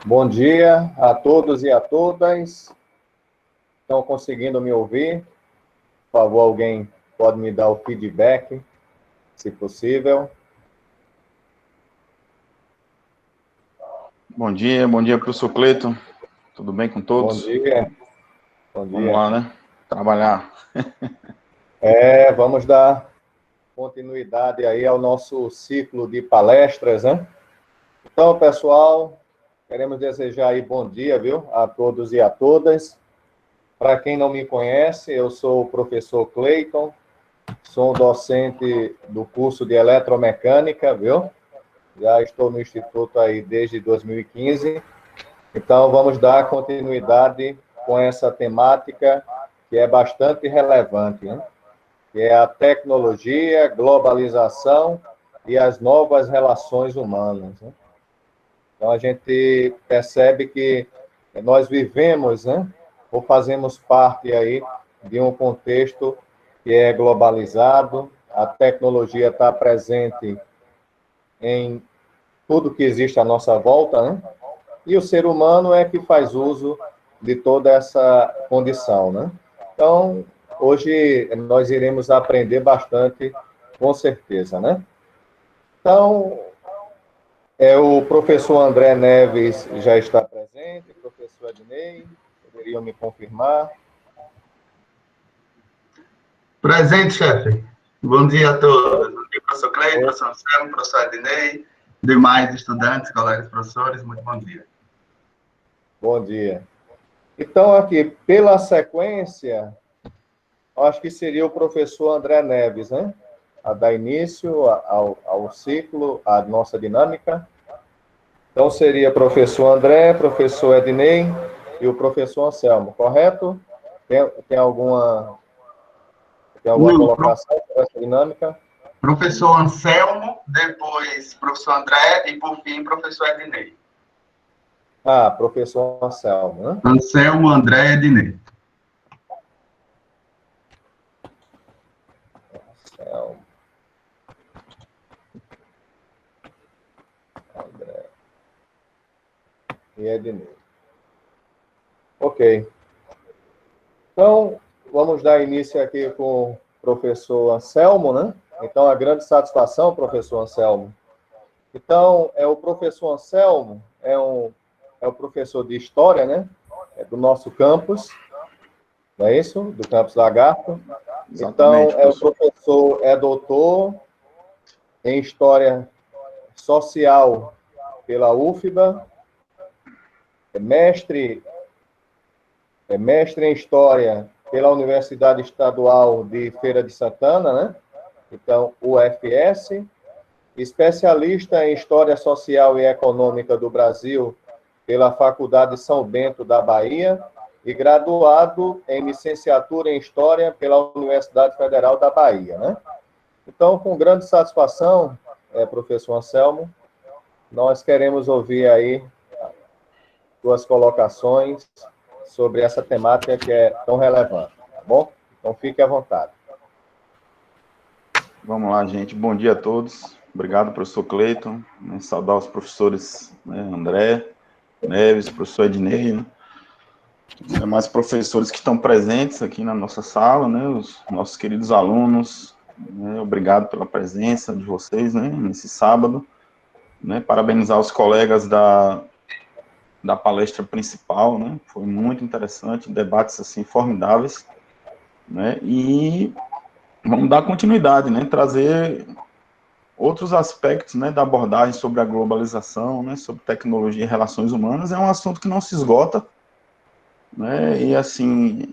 Bom dia a todos e a todas. Estão conseguindo me ouvir? Por favor, alguém pode me dar o feedback, se possível. Bom dia, professor Cleiton. Tudo bem com todos? Bom dia. Bom dia. Vamos lá, né? Trabalhar. Vamos dar continuidade aí ao nosso ciclo de palestras, né? Então, pessoal, queremos desejar aí bom dia, viu, a todos e a todas. Para quem não me conhece, eu sou o professor Cleiton, sou docente do curso de eletromecânica, viu? Já estou no Instituto aí desde 2015. Então, vamos dar continuidade com essa temática que é bastante relevante, né? Que é a tecnologia, globalização e as novas relações humanas, né? Então, a gente percebe que nós vivemos, né, ou fazemos parte aí de um contexto que é globalizado, a tecnologia está presente em tudo que existe à nossa volta, né? E o ser humano é que faz uso de toda essa condição, né? Então, hoje nós iremos aprender bastante, com certeza, né? Então, o professor André Neves já está presente, professor Ednei, poderiam me confirmar? Presente, chefe. Bom dia a todos. Bom dia, professor Cleiton, professor Anselmo, professor Ednei, demais estudantes, colegas professores, muito bom dia. Bom dia. Então, aqui, pela sequência, acho que seria o professor André Neves, né? A dar início ao ciclo, à nossa dinâmica. Então, seria professor André, professor Ednei e o professor Anselmo, correto? Tem alguma colocação para essa dinâmica? Professor Anselmo, depois professor André e, por fim, professor Ednei. Professor Anselmo, né? Anselmo, André e Ednei. Anselmo. André. E Ednei. Ok. Então, vamos dar início aqui com o professor Anselmo, né? Então, a grande satisfação, professor Anselmo. Então, o professor Anselmo é o professor de História, né? É do nosso campus, não é isso? Do campus Lagarto. Exatamente, então, o professor é doutor em História Social pela UFBA, é mestre em História pela Universidade Estadual de Feira de Santana, né? Então, UFS, especialista em História Social e Econômica do Brasil pela Faculdade de São Bento da Bahia e graduado em licenciatura em História pela Universidade Federal da Bahia, né? Então, com grande satisfação, professor Anselmo, nós queremos ouvir aí suas colocações sobre essa temática que é tão relevante, tá bom? Então, fique à vontade. Vamos lá, gente. Bom dia a todos. Obrigado, professor Cleiton. Saudar os professores, né, André Neves, professor Ednei, né? Os demais professores que estão presentes aqui na nossa sala, né, os nossos queridos alunos, né, obrigado pela presença de vocês, né, nesse sábado, né, parabenizar os colegas da palestra principal, né, foi muito interessante, debates, assim, formidáveis, né, e vamos dar continuidade, né, trazer outros aspectos, né, da abordagem sobre a globalização, né, sobre tecnologia e relações humanas, é um assunto que não se esgota, né, e assim,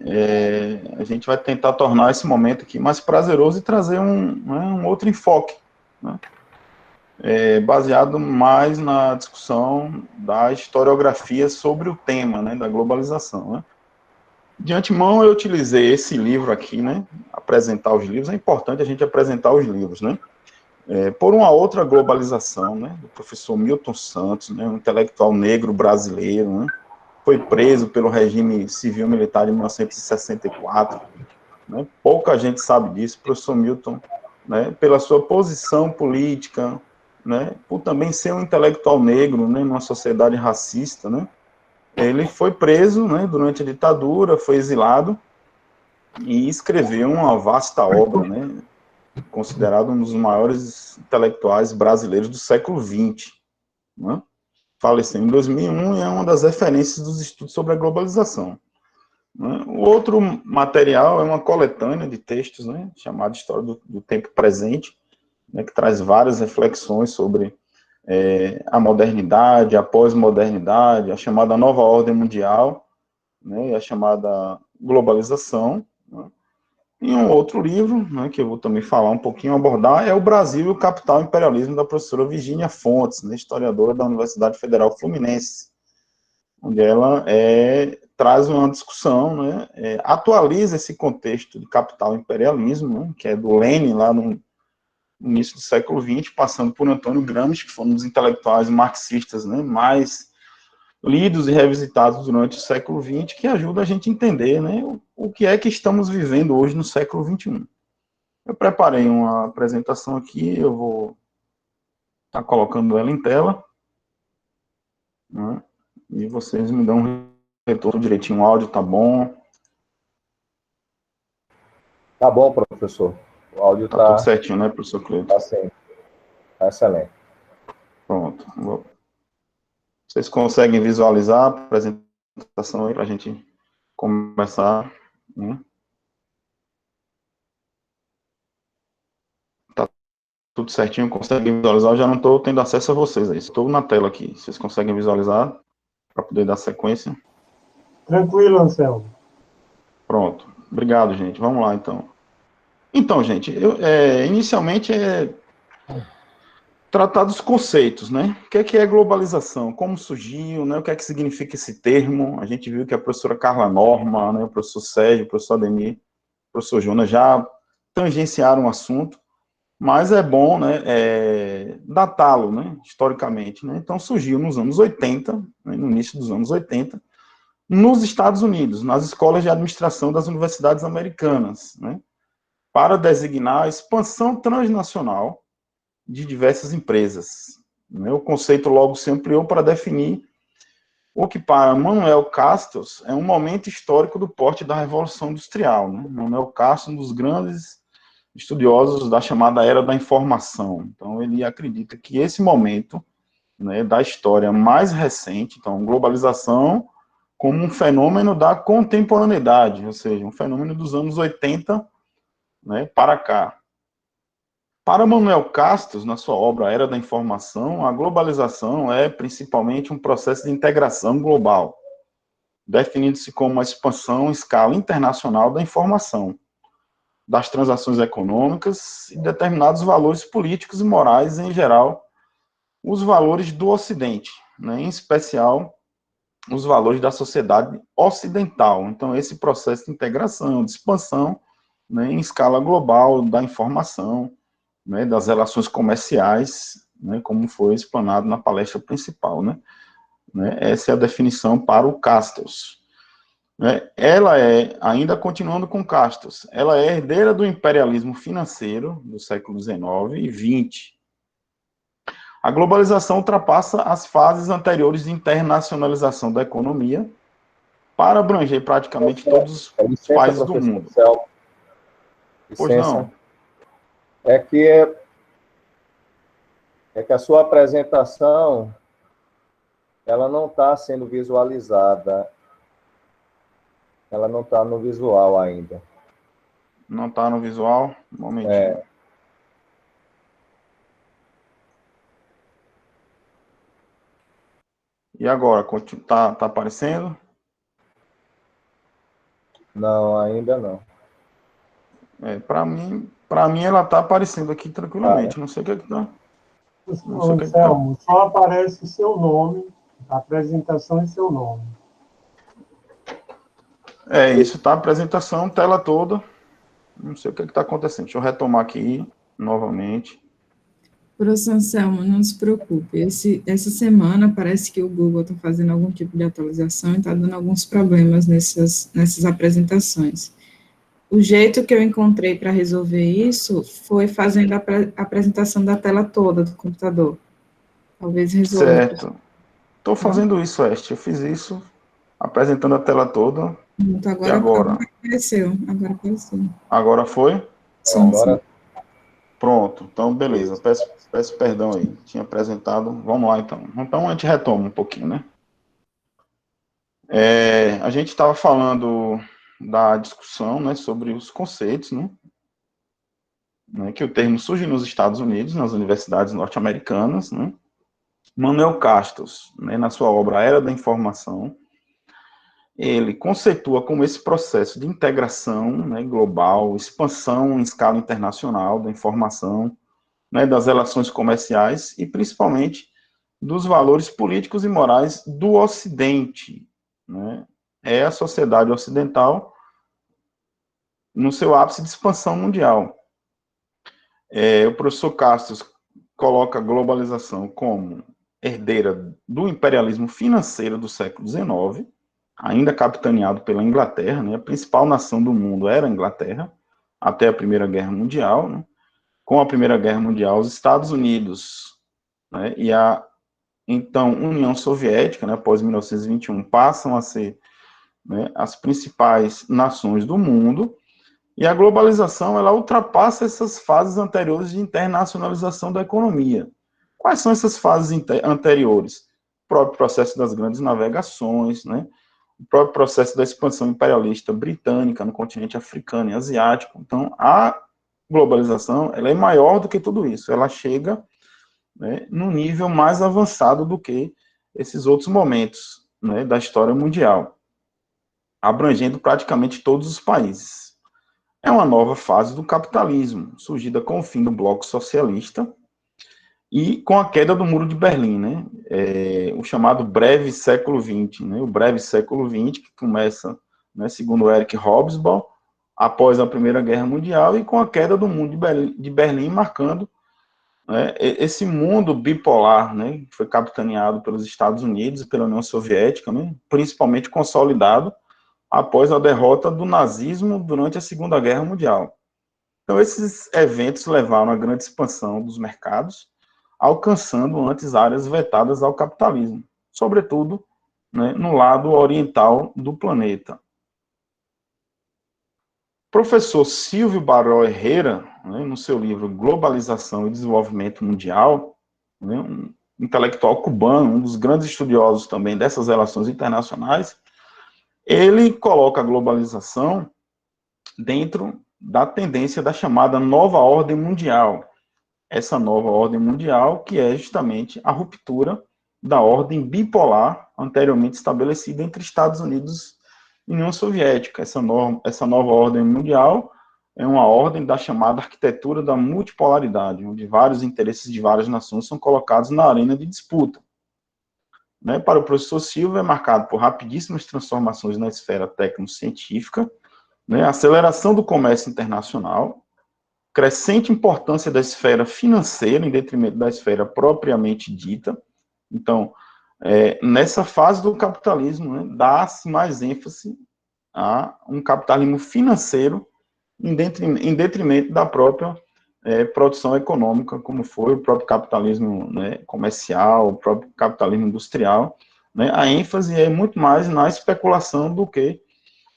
a gente vai tentar tornar esse momento aqui mais prazeroso e trazer um outro enfoque, né, baseado mais na discussão da historiografia sobre o tema, né, da globalização, né. De antemão, eu utilizei esse livro aqui, né, apresentar os livros, é importante a gente apresentar os livros, né, por uma outra globalização, né, do professor Milton Santos, né, um intelectual negro brasileiro, né, foi preso pelo regime civil-militar em 1964, né? Pouca gente sabe disso, professor Milton, né? Pela sua posição política, né? Por também ser um intelectual negro, né? Numa sociedade racista, né? Ele foi preso, né? Durante a ditadura, foi exilado e escreveu uma vasta obra, né? Considerado um dos maiores intelectuais brasileiros do século XX, né? Faleceu em 2001 e é uma das referências dos estudos sobre a globalização. Né? O outro material é uma coletânea de textos, né, chamada História do Tempo Presente, né, que traz várias reflexões sobre a modernidade, a pós-modernidade, a chamada nova ordem mundial, né, e a chamada globalização. Né? E um outro livro, né, que eu vou também falar um pouquinho, abordar, é O Brasil e o Capital e Imperialismo, da professora Virgínia Fontes, né, historiadora da Universidade Federal Fluminense, onde ela traz uma discussão, né, atualiza esse contexto de capital e imperialismo, né, que é do Lenin, lá no início do século XX, passando por Antônio Gramsci, que foi um dos intelectuais marxistas, né, mais lidos e revisitados durante o século XX, que ajuda a gente a entender, né, o que é que estamos vivendo hoje no século XXI. Eu preparei uma apresentação aqui, eu vou estar colocando ela em tela, né, e vocês me dão um retorno direitinho, o áudio tá bom? Tá bom, professor. O áudio tá tudo certinho, né, professor Cleiton? Tá sim. Tá excelente. Pronto. Vocês conseguem visualizar a apresentação aí para a gente começar? Né? Tá tudo certinho, conseguem visualizar? Eu já não estou tendo acesso a vocês aí, estou na tela aqui. Vocês conseguem visualizar para poder dar sequência? Tranquilo, Anselmo. Pronto. Obrigado, gente. Vamos lá, então. Então, gente, inicialmente tratar dos conceitos, né? O que é globalização? Como surgiu, né? O que é que significa esse termo? A gente viu que a professora Carla Norma, né, o professor Sérgio, o professor Ademir, o professor Jonas já tangenciaram o assunto, mas é bom, né, datá-lo, né, historicamente, né? Então surgiu nos anos 80, né, no início dos anos 80, nos Estados Unidos, nas escolas de administração das universidades americanas, né, para designar a expansão transnacional de diversas empresas. Né? O conceito logo se ampliou para definir o que para Manuel Castells é um momento histórico do porte da Revolução Industrial. Né? Manuel Castells, um dos grandes estudiosos da chamada Era da Informação. Então, ele acredita que esse momento, né, da história mais recente, então, globalização como um fenômeno da contemporaneidade, ou seja, um fenômeno dos anos 80, né, para cá. Para Manuel Castells, na sua obra Era da Informação, a globalização é principalmente um processo de integração global, definindo-se como uma expansão em escala internacional da informação, das transações econômicas e determinados valores políticos e morais, em geral, os valores do Ocidente, né, em especial os valores da sociedade ocidental. Então, esse processo de integração, de expansão, né, em escala global da informação, né, das relações comerciais, né, como foi explanado na palestra principal, né? Essa é a definição para o Castells. Né? Ela ainda continuando com Castells, ela é herdeira do imperialismo financeiro do século XIX e XX. A globalização ultrapassa as fases anteriores de internacionalização da economia para abranger praticamente todos os países do mundo. Pois não. É que a sua apresentação, ela não está sendo visualizada. Ela não está no visual ainda. Não está no visual? Um momentinho. E agora, tá aparecendo? Não, ainda não. Para mim ela tá aparecendo aqui tranquilamente. Não sei o que é que tá. Anselmo, só aparece o seu nome, a apresentação e seu nome. Isso tá, apresentação, tela toda. Não sei o que é que tá acontecendo. Deixa eu retomar aqui novamente. Professor Anselmo, não se preocupe. Essa semana parece que o Google está fazendo algum tipo de atualização e está dando alguns problemas nessas apresentações. o jeito que eu encontrei para resolver isso foi fazendo a apresentação da tela toda do computador. Talvez resolva. Certo. Estou fazendo isso, Este. Eu fiz isso, apresentando a tela toda. Pronto, E agora agora? apareceu. Agora apareceu. Agora foi? Sim, Agora, Pronto. Então, beleza. Peço perdão aí. Tinha apresentado. Vamos lá, então. Então, a gente retoma um pouquinho, né? A gente estava falando da discussão, né, sobre os conceitos, né, que o termo surge nos Estados Unidos, nas universidades norte-americanas, né. Manuel Castells, né, na sua obra A Era da Informação, ele conceitua como esse processo de integração, né, global, expansão em escala internacional da informação, né, das relações comerciais e, principalmente, dos valores políticos e morais do Ocidente, né. É a sociedade ocidental no seu ápice de expansão mundial. O professor Castells coloca a globalização como herdeira do imperialismo financeiro do século XIX, ainda capitaneado pela Inglaterra, né? A principal nação do mundo era a Inglaterra, até a Primeira Guerra Mundial, né? Com a Primeira Guerra Mundial, os Estados Unidos, né, e a então União Soviética, né, após 1921, passam a ser, né, as principais nações do mundo. E a globalização, ela ultrapassa essas fases anteriores de internacionalização da economia. Quais são essas fases anteriores? O próprio processo das grandes navegações, né? O próprio processo da expansão imperialista britânica no continente africano e asiático. Então, a globalização, ela é maior do que tudo isso. Ela chega, né, num nível mais avançado do que esses outros momentos, né, da história mundial, abrangendo praticamente todos os países. É uma nova fase do capitalismo, surgida com o fim do bloco socialista e com a queda do Muro de Berlim, né? O chamado breve século XX, né? O breve século XX, que começa, né, segundo Eric Hobsbawm, após a Primeira Guerra Mundial e com a queda do Muro de Berlim, marcando, né, esse mundo bipolar, né, que foi capitaneado pelos Estados Unidos e pela União Soviética, né, principalmente consolidado após a derrota do nazismo durante a Segunda Guerra Mundial. Então, esses eventos levaram à grande expansão dos mercados, alcançando antes áreas vetadas ao capitalismo, sobretudo, né, no lado oriental do planeta. O professor Silvio Baró Herrera, né, no seu livro Globalização e Desenvolvimento Mundial, né, um intelectual cubano, um dos grandes estudiosos também dessas relações internacionais, ele coloca a globalização dentro da tendência da chamada nova ordem mundial. Essa nova ordem mundial que é justamente a ruptura da ordem bipolar anteriormente estabelecida entre Estados Unidos e União Soviética. Essa nova ordem mundial é uma ordem da chamada arquitetura da multipolaridade, onde vários interesses de várias nações são colocados na arena de disputa. Né, para o professor Silva, é marcado por rapidíssimas transformações na esfera técnico-científica, né, aceleração do comércio internacional, crescente importância da esfera financeira em detrimento da esfera propriamente dita. Então, nessa fase do capitalismo, né, dá-se mais ênfase a um capitalismo financeiro em detrimento da própria produção econômica, como foi o próprio capitalismo, né, comercial, o próprio capitalismo industrial, né, a ênfase é muito mais na especulação do que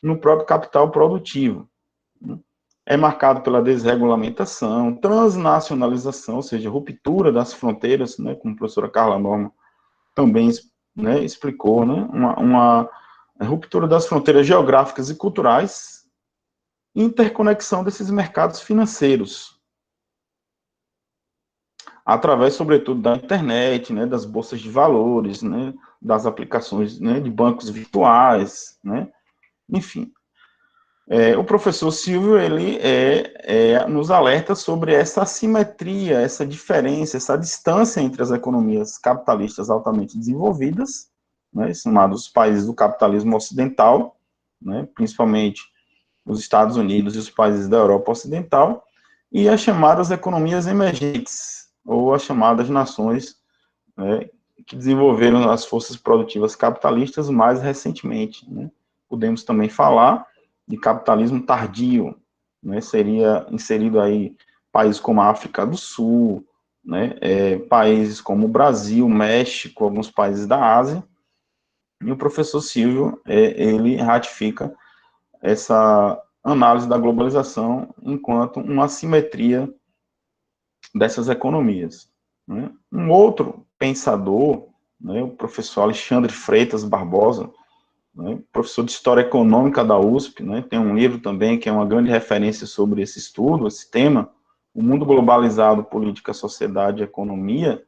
no próprio capital produtivo. Né. É marcado pela desregulamentação, transnacionalização, ou seja, ruptura das fronteiras, né, como a professora Carla Norma também, né, explicou, né, uma ruptura das fronteiras geográficas e culturais, interconexão desses mercados financeiros, através, sobretudo, da internet, né, das bolsas de valores, né, das aplicações, né, de bancos virtuais, né, enfim. O professor Silvio, ele nos alerta sobre essa assimetria, essa diferença, essa distância entre as economias capitalistas altamente desenvolvidas, né, chamados países do capitalismo ocidental, né, principalmente os Estados Unidos e os países da Europa Ocidental, e as chamadas economias emergentes, ou as chamadas nações, né, que desenvolveram as forças produtivas capitalistas mais recentemente. Né. Podemos também falar de capitalismo tardio, né, seria inserido aí países como a África do Sul, né, países como o Brasil, México, alguns países da Ásia, e o professor Silvio, ele ratifica essa análise da globalização enquanto uma assimetria dessas economias, né. Um outro pensador, né, o professor Alexandre Freitas Barbosa, né, professor de História Econômica da USP, né, tem um livro também que é uma grande referência sobre esse estudo, esse tema, O Mundo Globalizado, Política, Sociedade e Economia.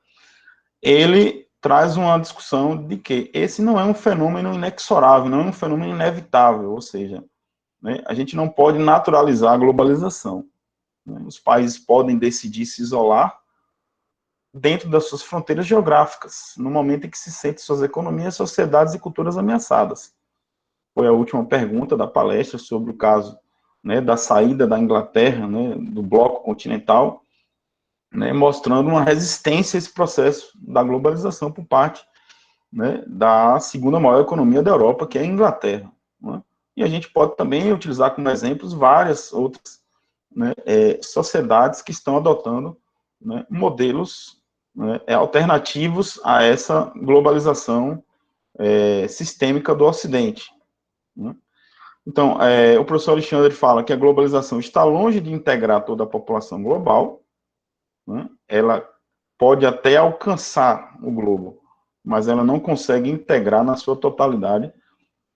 Ele traz uma discussão de que esse não é um fenômeno inexorável, não é um fenômeno inevitável, ou seja, né, a gente não pode naturalizar a globalização, né, os países podem decidir se isolar dentro das suas fronteiras geográficas, no momento em que se sentem suas economias, sociedades e culturas ameaçadas. Foi a última pergunta da palestra sobre o caso, né, da saída da Inglaterra, né, do bloco continental, né, mostrando uma resistência a esse processo da globalização por parte, né, da segunda maior economia da Europa, que é a Inglaterra, né? E a gente pode também utilizar como exemplos várias outras, né, sociedades que estão adotando, né, modelos, né, alternativos a essa globalização sistêmica do Ocidente, né? Então, o professor Alexandre fala que a globalização está longe de integrar toda a população global, né? Ela pode até alcançar o globo, mas ela não consegue integrar na sua totalidade,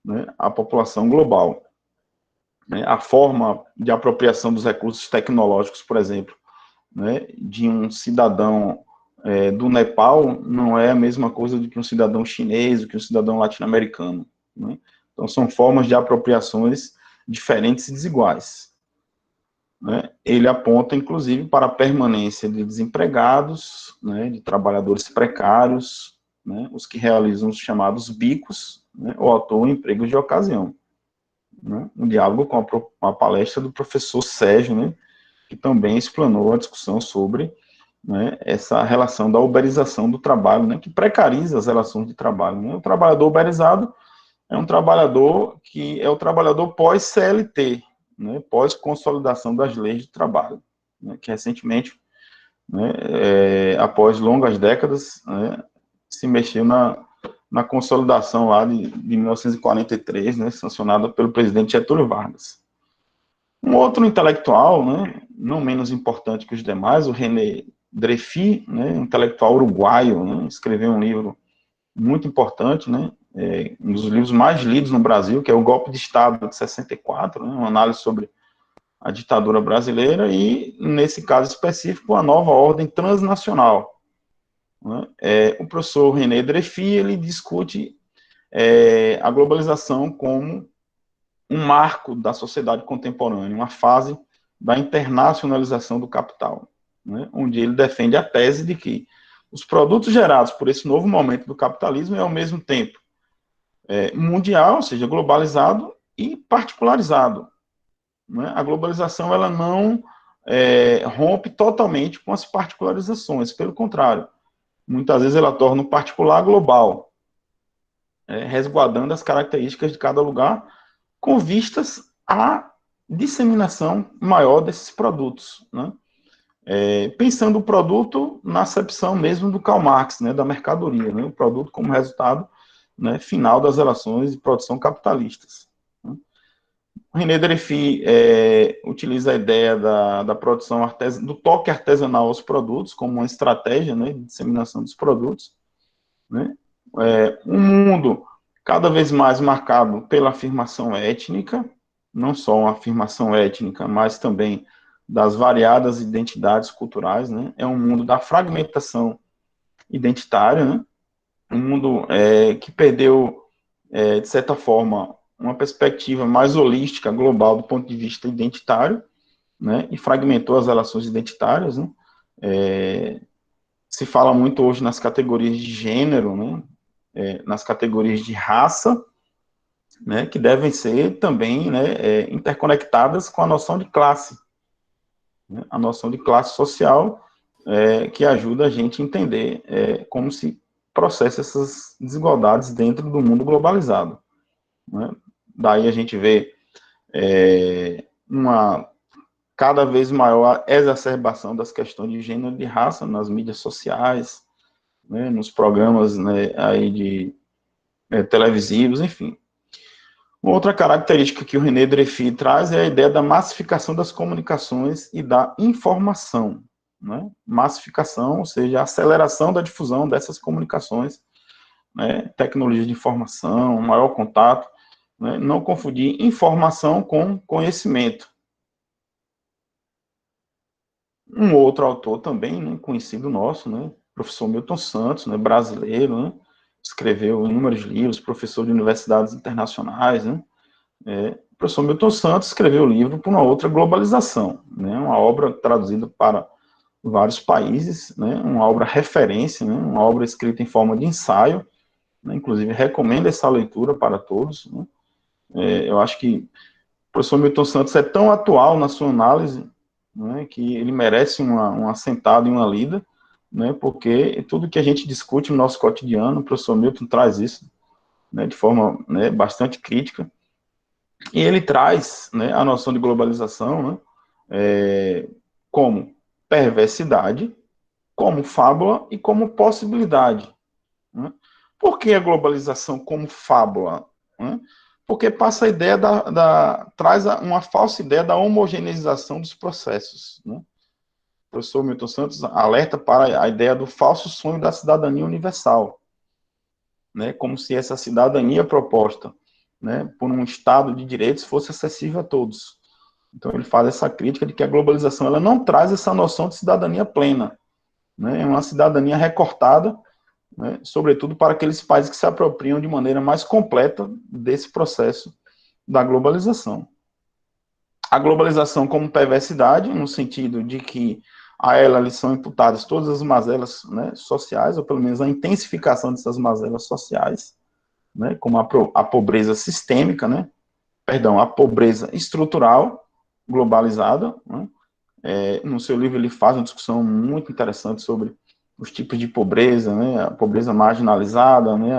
né, a população global, né? A forma de apropriação dos recursos tecnológicos, por exemplo, né, de um cidadão do Nepal não é a mesma coisa do que um cidadão chinês, do que um cidadão latino-americano, né? Então, são formas de apropriações diferentes e desiguais, né? Ele aponta, inclusive, para a permanência de desempregados, né, de trabalhadores precários, né, os que realizam os chamados bicos, né, ou atuam em empregos de ocasião, né? Um diálogo com a palestra do professor Sérgio, né, que também explanou a discussão sobre, né, essa relação da uberização do trabalho, né, que precariza as relações de trabalho, né? O trabalhador uberizado é um trabalhador que é o trabalhador pós-CLT, né, pós-consolidação das leis de trabalho, né, que recentemente, né, após longas décadas, né, se mexeu na consolidação lá de 1943, né, sancionada pelo presidente Getúlio Vargas. Um outro intelectual, né, não menos importante que os demais, o René Dreyfus, né, um intelectual uruguaio, né, escreveu um livro muito importante, né, um dos livros mais lidos no Brasil, que é O Golpe de Estado de 64, né, uma análise sobre a ditadura brasileira e, nesse caso específico, a nova ordem transnacional, né? O professor René Dreyfus, ele discute a globalização como um marco da sociedade contemporânea, uma fase da internacionalização do capital, né, onde ele defende a tese de que os produtos gerados por esse novo momento do capitalismo é, ao mesmo tempo, mundial, ou seja, globalizado e particularizado, né? A globalização, ela não rompe totalmente com as particularizações, pelo contrário, muitas vezes ela torna o particular global, resguardando as características de cada lugar, com vistas à disseminação maior desses produtos, né? Pensando o produto na acepção mesmo do Karl Marx, né, da mercadoria, né, o produto como resultado, né, final das relações de produção capitalistas, né? O René Dreyfus utiliza a ideia da produção do toque artesanal aos produtos como uma estratégia, né, de disseminação dos produtos, né? Um mundo cada vez mais marcado pela afirmação étnica, não só uma afirmação étnica, mas também das variadas identidades culturais, né? É um mundo da fragmentação identitária, né? Um mundo que perdeu, de certa forma, uma perspectiva mais holística, global, do ponto de vista identitário, né? E fragmentou as relações identitárias, né? Se fala muito hoje nas categorias de gênero, né? Nas categorias de raça, né, que devem ser também, né, interconectadas com a noção de classe, né, a noção de classe social, que ajuda a gente a entender como se processa essas desigualdades dentro do mundo globalizado, né? Daí a gente vê uma cada vez maior a exacerbação das questões de gênero e de raça nas mídias sociais, né, nos programas, né, aí de televisivos, enfim. Uma outra característica que o René Dreyfus traz é a ideia da massificação das comunicações e da informação, né? Massificação, ou seja, a aceleração da difusão dessas comunicações, né? Tecnologia de informação, maior contato, né? Não confundir informação com conhecimento. Um outro autor também, né, conhecido nosso, né, professor Milton Santos, né, brasileiro, né, escreveu inúmeros livros, professor de universidades internacionais, né, o professor Milton Santos escreveu o livro Por uma Outra Globalização, né, uma obra traduzida para vários países, né, uma obra referência, né, uma obra escrita em forma de ensaio, né, inclusive recomendo essa leitura para todos, né, eu acho que o professor Milton Santos é tão atual na sua análise, né, que ele merece um assentado e uma lida, né, porque tudo que a gente discute no nosso cotidiano, o professor Milton traz isso, né, de forma, né, bastante crítica, e ele traz, né, a noção de globalização, né, como perversidade, como fábula e como possibilidade. Né? Por que a globalização como fábula? Né? Porque passa a ideia traz uma falsa ideia da homogeneização dos processos. Né? O professor Milton Santos alerta para a ideia do falso sonho da cidadania universal, né? Como se essa cidadania proposta, né, por um Estado de direitos fosse acessível a todos. Então ele faz essa crítica de que a globalização ela não traz essa noção de cidadania plena, né? É uma cidadania recortada, né, sobretudo para aqueles países que se apropriam de maneira mais completa desse processo da globalização. A globalização como perversidade, no sentido de que a ela lhe são imputadas todas as mazelas, né, sociais, ou pelo menos a intensificação dessas mazelas sociais, né, como a pobreza sistêmica, né, perdão, a pobreza estrutural globalizada, né, no seu livro ele faz uma discussão muito interessante sobre os tipos de pobreza, né, a pobreza marginalizada, né,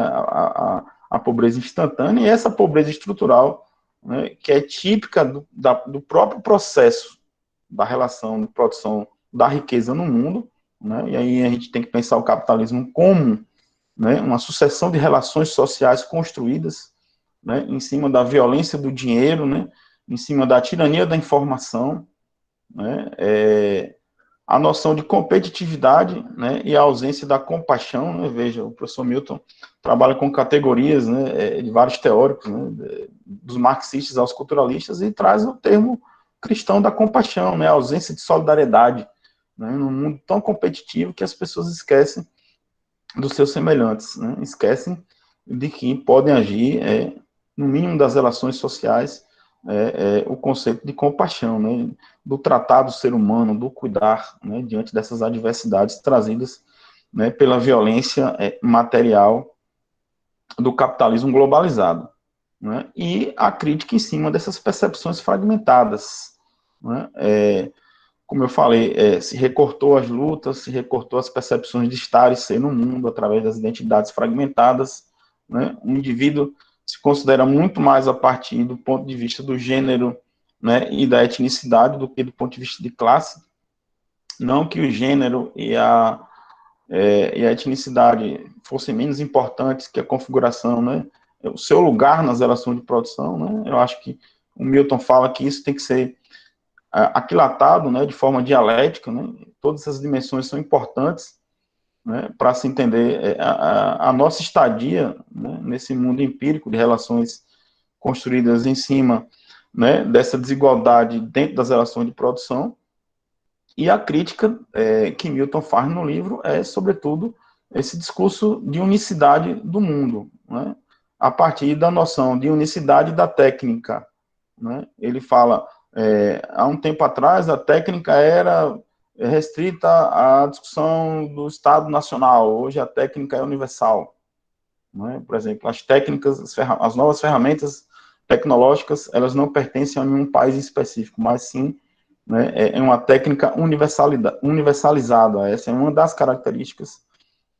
a pobreza instantânea e essa pobreza estrutural, né, que é típica do próprio processo da relação de produção da riqueza no mundo, né, e aí a gente tem que pensar o capitalismo como, né, uma sucessão de relações sociais construídas, né, em cima da violência do dinheiro, né, em cima da tirania da informação, né, a noção de competitividade, né, e a ausência da compaixão, né, veja, o professor Milton trabalha com categorias, né, de vários teóricos, né, dos marxistas aos culturalistas, e traz o termo cristão da compaixão, né, a ausência de solidariedade, né, num mundo tão competitivo que as pessoas esquecem dos seus semelhantes, né, esquecem de que podem agir, no mínimo das relações sociais, o conceito de compaixão, né, do tratar do ser humano, do cuidar, né, diante dessas adversidades trazidas, né, pela violência material do capitalismo globalizado, né, e a crítica em cima dessas percepções fragmentadas, né, como eu falei, se recortou as lutas, se recortou as percepções de estar e ser no mundo através das identidades fragmentadas, né, o indivíduo se considera muito mais a partir do ponto de vista do gênero, né, e da etnicidade do que do ponto de vista de classe. Não que o gênero e a etnicidade fossem menos importantes que a configuração, né, o seu lugar nas relações de produção, né, eu acho que o Milton fala que isso tem que ser aquilatado, né, de forma dialética, né, todas essas dimensões são importantes, né, para se entender a nossa estadia, né, nesse mundo empírico de relações construídas em cima, né, dessa desigualdade dentro das relações de produção, e a crítica que Milton faz no livro sobretudo, esse discurso de unicidade do mundo, né, a partir da noção de unicidade da técnica, né, ele fala, há um tempo atrás, a técnica era restrita à discussão do Estado Nacional, hoje a técnica é universal. Né? Por exemplo, as técnicas, as novas ferramentas tecnológicas, elas não pertencem a nenhum país específico, mas sim, né, é uma técnica universalizada. Essa é uma das características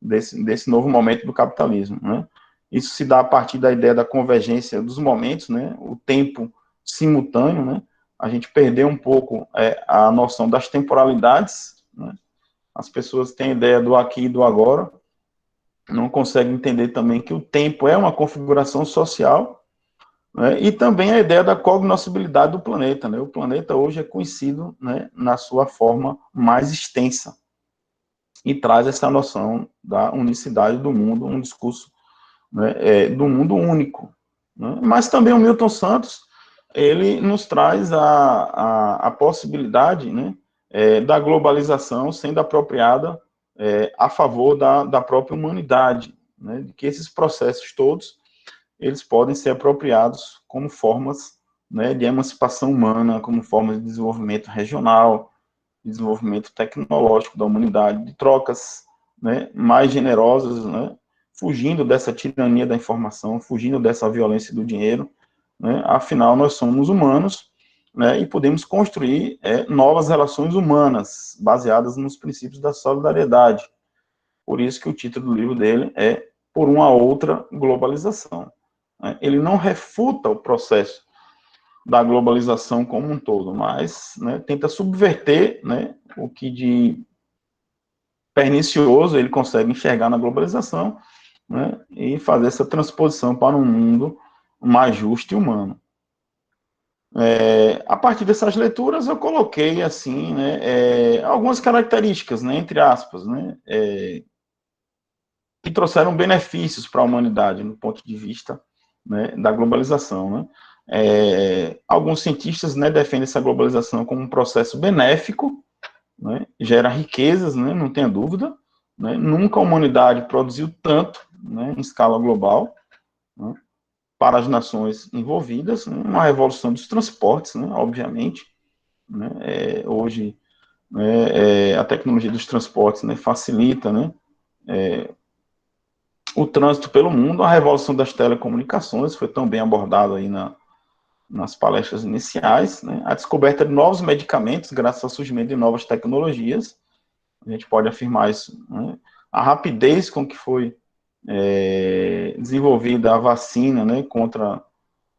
desse novo momento do capitalismo. Né? Isso se dá a partir da ideia da convergência dos momentos, né, o tempo simultâneo, né, a gente perdeu um pouco a noção das temporalidades, né? As pessoas têm ideia do aqui e do agora, não conseguem entender também que o tempo é uma configuração social, né? E também a ideia da cognoscibilidade do planeta, né? O planeta hoje é conhecido, né, na sua forma mais extensa, e traz essa noção da unicidade do mundo, um discurso, né, do mundo único, né? Mas também o Milton Santos, ele nos traz a possibilidade, né, da globalização sendo apropriada a favor da própria humanidade, né, de que esses processos todos, eles podem ser apropriados como formas, né, de emancipação humana, como formas de desenvolvimento regional, de desenvolvimento tecnológico da humanidade, de trocas, né, mais generosas, né, fugindo dessa tirania da informação, fugindo dessa violência do dinheiro, né? Afinal, nós somos humanos, né, e podemos construir novas relações humanas, baseadas nos princípios da solidariedade. Por isso que o título do livro dele é Por uma Outra Globalização, né? Ele não refuta o processo da globalização como um todo, mas, né, tenta subverter, né, o que de pernicioso ele consegue enxergar na globalização, né, e fazer essa transposição para um mundo mais justo e humano. A partir dessas leituras eu coloquei assim, né, algumas características, né, entre aspas, né, que trouxeram benefícios para a humanidade no ponto de vista, né, da globalização, né. Alguns cientistas, né, defendem essa globalização como um processo benéfico, né, gera riquezas, né, não tenha dúvida, né, nunca a humanidade produziu tanto, né, em escala global, né, para as nações envolvidas, né, uma revolução dos transportes, né, obviamente, né, hoje, né, a tecnologia dos transportes, né, facilita, né, o trânsito pelo mundo, a revolução das telecomunicações, foi tão bem abordado aí nas palestras iniciais, né, a descoberta de novos medicamentos, graças ao surgimento de novas tecnologias, a gente pode afirmar isso, né, a rapidez com que foi desenvolvida a vacina, né, contra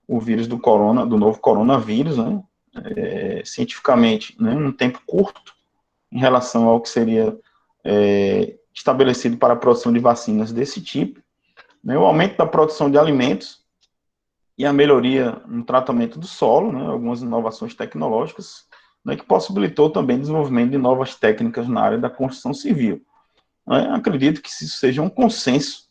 o vírus do novo coronavírus, né, cientificamente, né, num tempo curto, em relação ao que seria estabelecido para a produção de vacinas desse tipo, né, o aumento da produção de alimentos e a melhoria no tratamento do solo, né, algumas inovações tecnológicas, né, que possibilitou também o desenvolvimento de novas técnicas na área da construção civil. Né, acredito que isso seja um consenso,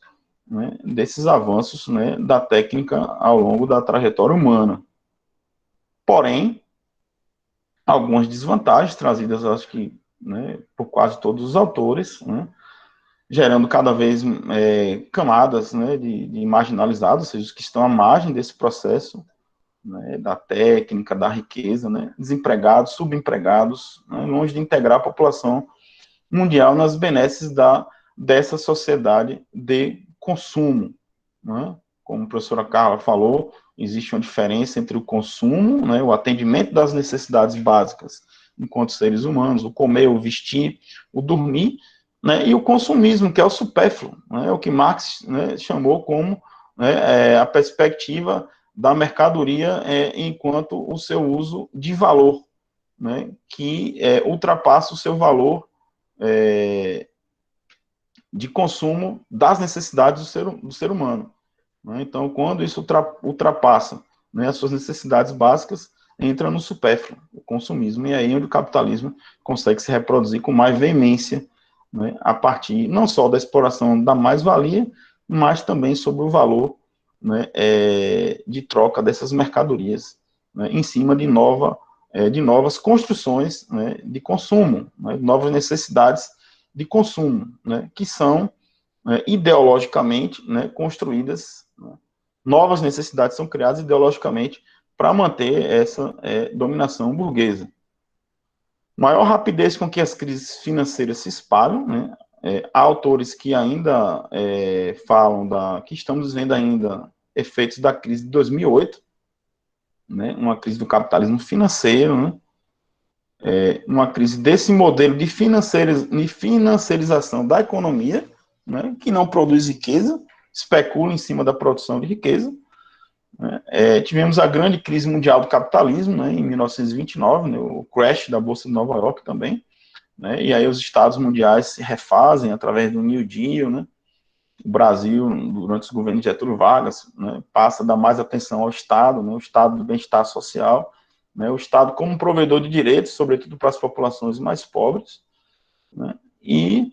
né, desses avanços, né, da técnica ao longo da trajetória humana. Porém, algumas desvantagens trazidas, acho que, né, por quase todos os autores, né, gerando cada vez camadas, né, de marginalizados, ou seja, os que estão à margem desse processo, né, da técnica, da riqueza, né, desempregados, subempregados, né, longe de integrar a população mundial nas benesses dessa sociedade de consumo, né? Como a professora Carla falou, existe uma diferença entre o consumo, né, o atendimento das necessidades básicas, enquanto seres humanos, o comer, o vestir, o dormir, né, e o consumismo, que é o supérfluo, né, o que Marx, né, chamou como, né, a perspectiva da mercadoria enquanto o seu uso de valor, né, que ultrapassa o seu valor de consumo das necessidades do ser humano. Né? Então, quando isso ultrapassa, né, as suas necessidades básicas, entra no supérfluo, o consumismo, e aí é onde o capitalismo consegue se reproduzir com mais veemência, né, a partir não só da exploração da mais-valia, mas também sobre o valor, né, de troca dessas mercadorias, né, em cima de novas construções, né, de consumo, né, novas necessidades de consumo, né, que são ideologicamente, né, construídas, né, novas necessidades são criadas ideologicamente para manter essa dominação burguesa. Maior rapidez com que as crises financeiras se espalham, né, há autores que ainda falam que estamos vendo ainda efeitos da crise de 2008, né, uma crise do capitalismo financeiro, né, uma crise desse modelo de financiarização da economia, né, que não produz riqueza, especula em cima da produção de riqueza, né? Tivemos a grande crise mundial do capitalismo, né, em 1929, né, o crash da Bolsa de Nova York também, né, e aí os estados mundiais se refazem através do New Deal, né. O Brasil, durante os governos de Getúlio Vargas, né, passa a dar mais atenção ao Estado, né, o Estado do bem-estar social, né, o Estado como provedor de direitos, sobretudo para as populações mais pobres, né, e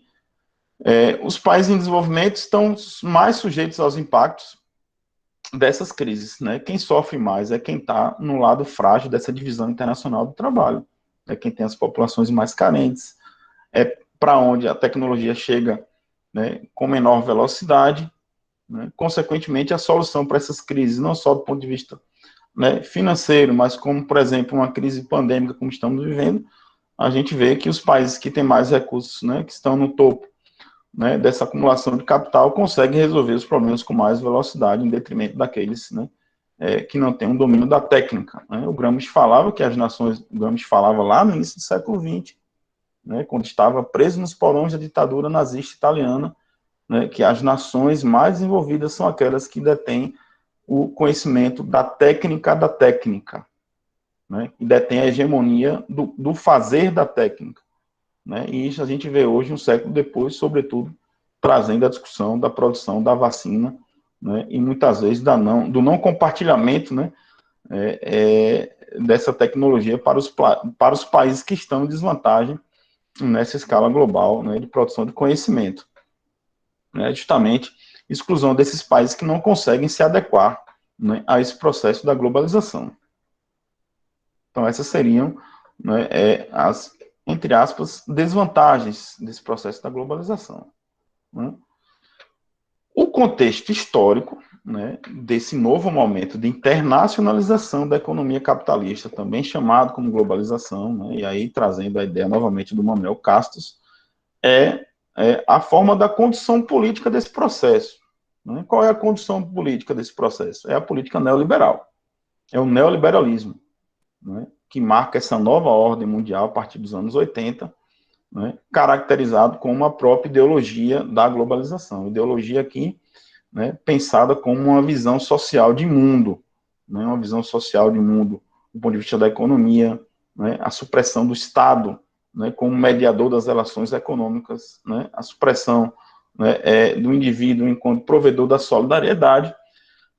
os países em desenvolvimento estão mais sujeitos aos impactos dessas crises, né? Quem sofre mais é quem está no lado frágil dessa divisão internacional do trabalho, é quem tem as populações mais carentes, é para onde a tecnologia chega, né, com menor velocidade, né? Consequentemente, a solução para essas crises, não só do ponto de vista, né, financeiro, mas como, por exemplo, uma crise pandêmica como estamos vivendo, a gente vê que os países que têm mais recursos, né, que estão no topo, né, dessa acumulação de capital, conseguem resolver os problemas com mais velocidade, em detrimento daqueles, né, que não têm um domínio da técnica, né. O Gramsci falava que as nações, o Gramsci falava lá no início do século XX, né, quando estava preso nos porões da ditadura nazista italiana, né, que as nações mais desenvolvidas são aquelas que detêm o conhecimento da técnica, né, que detém a hegemonia do fazer da técnica. Né, e isso a gente vê hoje, um século depois, sobretudo, trazendo a discussão da produção da vacina, né, e muitas vezes do não compartilhamento, né, dessa tecnologia para os países que estão em desvantagem nessa escala global, né, de produção de conhecimento. Né, justamente exclusão desses países que não conseguem se adequar, né, a esse processo da globalização. Então, essas seriam, né, as, entre aspas, desvantagens desse processo da globalização. Né? O contexto histórico, né, desse novo momento de internacionalização da economia capitalista, também chamado como globalização, né, e aí trazendo a ideia novamente do Manuel Castos, é a forma da condição política desse processo. Né? Qual é a condição política desse processo? É a política neoliberal. É o neoliberalismo, né, que marca essa nova ordem mundial a partir dos anos 80, né, caracterizado como a própria ideologia da globalização. Ideologia aqui, né, pensada como uma visão social de mundo, né, uma visão social de mundo do ponto de vista da economia, né, a supressão do Estado, né, como mediador das relações econômicas, né, a supressão, né, do indivíduo enquanto provedor da solidariedade,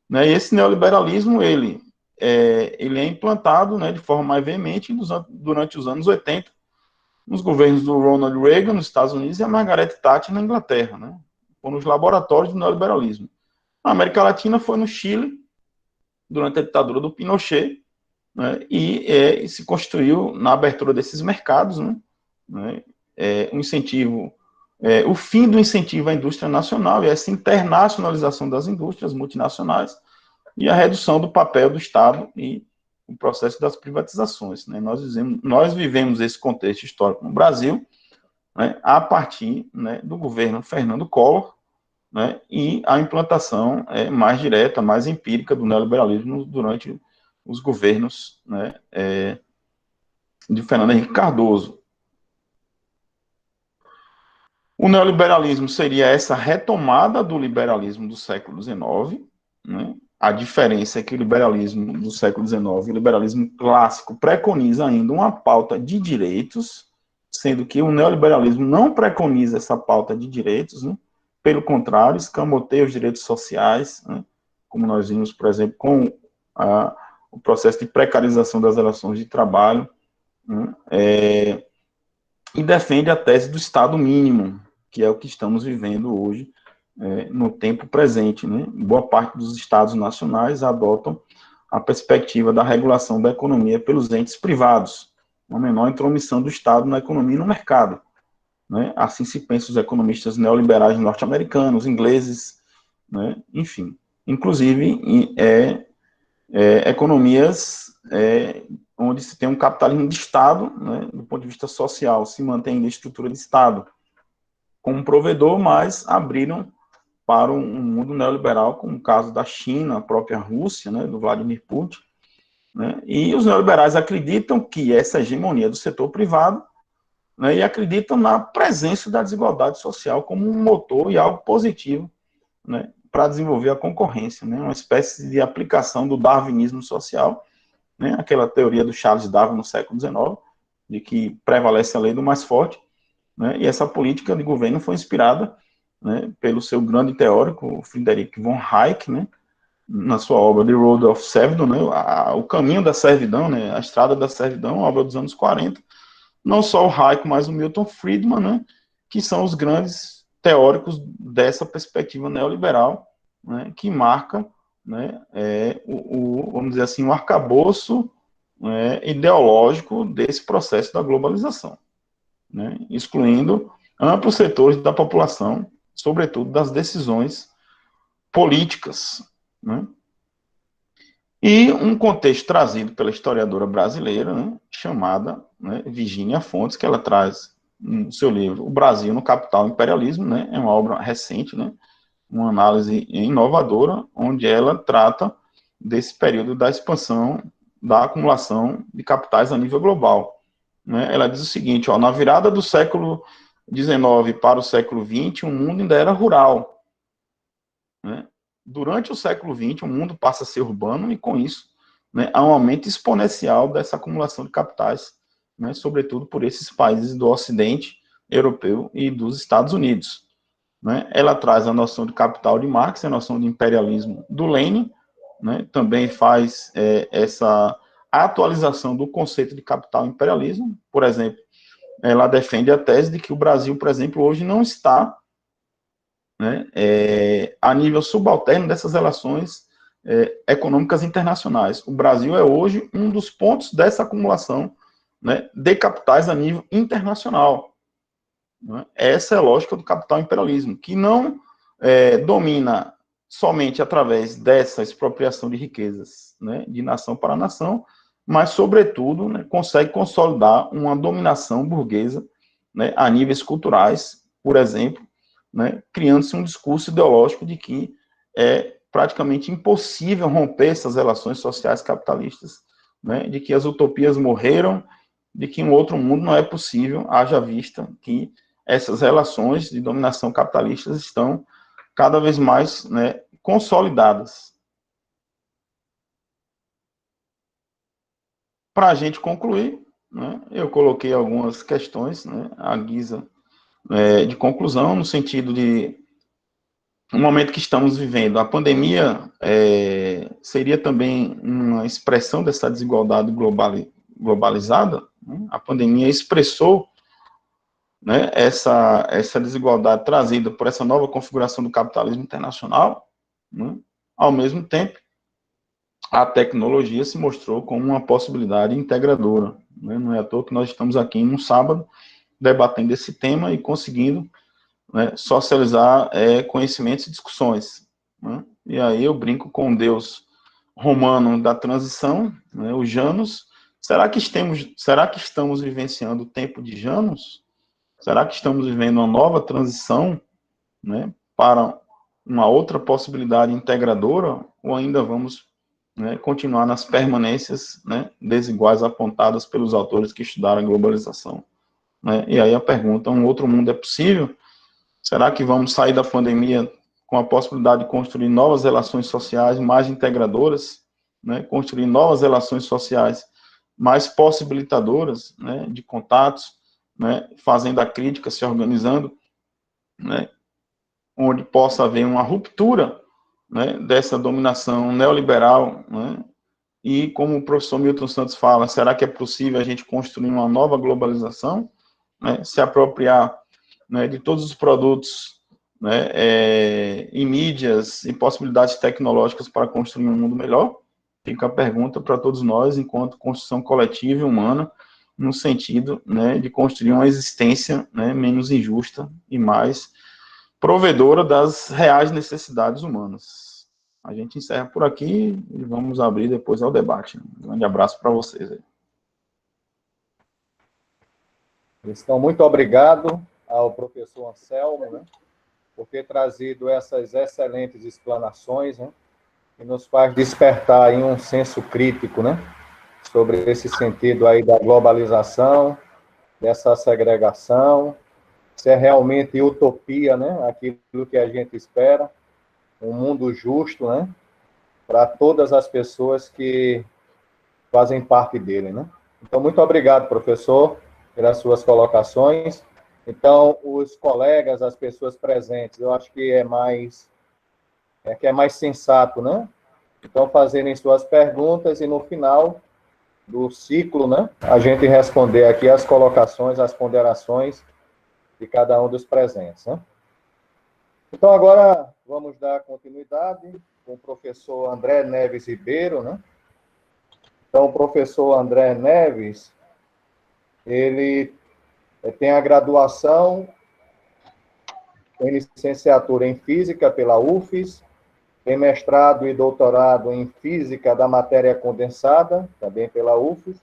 né, e esse neoliberalismo, ele é implantado, né, de forma mais veemente durante os anos 80, nos governos do Ronald Reagan, nos Estados Unidos, e a Margaret Thatcher, na Inglaterra, né, foram os laboratórios do neoliberalismo. Na América Latina foi no Chile, durante a ditadura do Pinochet, né, e se construiu na abertura desses mercados, né, um incentivo, o fim do incentivo à indústria nacional e essa internacionalização das indústrias multinacionais e a redução do papel do Estado e o processo das privatizações. Né. Nós vivemos esse contexto histórico no Brasil, né, a partir, né, do governo Fernando Collor, né, e a implantação mais direta, mais empírica do neoliberalismo durante os governos, né, de Fernando Henrique Cardoso. O neoliberalismo seria essa retomada do liberalismo do século XIX, né? A diferença é que o liberalismo do século XIX, o liberalismo clássico, preconiza ainda uma pauta de direitos, sendo que o neoliberalismo não preconiza essa pauta de direitos, né? Pelo contrário, escamoteia os direitos sociais, né? Como nós vimos, por exemplo, com o processo de precarização das relações de trabalho, né? E defende a tese do Estado mínimo, que é o que estamos vivendo hoje, no tempo presente. Né? Boa parte dos Estados nacionais adotam a perspectiva da regulação da economia pelos entes privados, uma menor intromissão do Estado na economia e no mercado. Né? Assim se pensa os economistas neoliberais norte-americanos, ingleses, né? Enfim, inclusive economias onde se tem um capitalismo de Estado, né, do ponto de vista social, se mantém a estrutura de Estado como provedor, mas abriram para um mundo neoliberal, como o caso da China, a própria Rússia, né, do Vladimir Putin, né, e os neoliberais acreditam que essa hegemonia do setor privado, né, e acreditam na presença da desigualdade social como um motor e algo positivo, né, para desenvolver a concorrência, né, uma espécie de aplicação do darwinismo social, né, aquela teoria do Charles Darwin no século XIX, de que prevalece a lei do mais forte, né, e essa política de governo foi inspirada, né, pelo seu grande teórico, Friedrich von Hayek, né, na sua obra The Road of Serfdom, né, o caminho da servidão, né, a estrada da servidão, obra dos anos 40, não só o Hayek, mas o Milton Friedman, né, que são os grandes teóricos dessa perspectiva neoliberal, né, que marca, né, vamos dizer assim, um arcabouço, né, ideológico desse processo da globalização, né, excluindo amplos setores da população, sobretudo das decisões políticas, né. E um contexto trazido pela historiadora brasileira, né, chamada, né, Virginia Fontes, que ela traz no seu livro O Brasil no Capital e Imperialismo, né, é uma obra recente, né, uma análise inovadora, onde ela trata desse período da expansão, da acumulação de capitais a nível global. Né. Ela diz o seguinte, ó, na virada do século XIX para o século XX, o mundo ainda era rural, né. Durante o século XX, o mundo passa a ser urbano e, com isso, né, há um aumento exponencial dessa acumulação de capitais, né, sobretudo por esses países do Ocidente europeu e dos Estados Unidos. Né. Ela traz a noção de capital de Marx, a noção de imperialismo do Lenin, né, também faz essa atualização do conceito de capital e imperialismo. Por exemplo, ela defende a tese de que o Brasil, por exemplo, hoje não está, né, a nível subalterno dessas relações econômicas internacionais. O Brasil é hoje um dos pontos dessa acumulação, né, de capitais a nível internacional. Né? Essa é a lógica do capital imperialismo, que não domina somente através dessa expropriação de riquezas, né, de nação para nação, mas, sobretudo, né, consegue consolidar uma dominação burguesa, né, a níveis culturais, por exemplo, né, criando-se um discurso ideológico de que é praticamente impossível romper essas relações sociais capitalistas, né, de que as utopias morreram, de que um outro mundo não é possível, haja vista que essas relações de dominação capitalistas estão cada vez mais, né, consolidadas. Para a gente concluir, né, eu coloquei algumas questões, né, à guisa de conclusão, no sentido de no momento que estamos vivendo, a pandemia seria também uma expressão dessa desigualdade globalizada, né? A pandemia expressou, né, essa desigualdade trazida por essa nova configuração do capitalismo internacional, né? Ao mesmo tempo, a tecnologia se mostrou como uma possibilidade integradora, né? Não é à toa que nós estamos aqui num sábado debatendo esse tema e conseguindo, né, socializar conhecimentos e discussões. Né? E aí eu brinco com o deus romano da transição, né, o Janus. Será que estamos vivenciando o tempo de Janus? Será que estamos vivendo uma nova transição, né, para uma outra possibilidade integradora? Ou ainda vamos, né, continuar nas permanências, né, desiguais apontadas pelos autores que estudaram a globalização? Né? E aí a pergunta, um outro mundo é possível? Será que vamos sair da pandemia com a possibilidade de construir novas relações sociais mais integradoras, né? Construir novas relações sociais mais possibilitadoras, né, de contatos, né, fazendo a crítica, se organizando, né, onde possa haver uma ruptura, né, dessa dominação neoliberal, né, e como o professor Milton Santos fala, será que é possível a gente construir uma nova globalização, né, se apropriar, né, de todos os produtos, né, e mídias e possibilidades tecnológicas para construir um mundo melhor? Fica a pergunta para todos nós, enquanto construção coletiva e humana, no sentido, né, de construir uma existência, né, menos injusta e mais provedora das reais necessidades humanas. A gente encerra por aqui e vamos abrir depois ao debate. Um grande abraço para vocês aí. Então, muito obrigado ao professor Anselmo, né, por ter trazido essas excelentes explanações, né, que nos faz despertar em um senso crítico, né, sobre esse sentido aí da globalização, dessa segregação, se é realmente utopia, né, aquilo que a gente espera, um mundo justo, né? Para todas as pessoas que fazem parte dele, né? Então, muito obrigado, professor, pelas suas colocações. Então, os colegas, as pessoas presentes, eu acho que é mais sensato, né? Então, fazerem suas perguntas e no final do ciclo, né, a gente responder aqui as colocações, as ponderações de cada um dos presentes, né? Então, agora vamos dar continuidade com o professor André Neves Ribeiro, né? Então, o professor André Neves, ele tem a graduação em licenciatura em Física pela UFES, tem mestrado e doutorado em Física da Matéria Condensada, também pela UFES,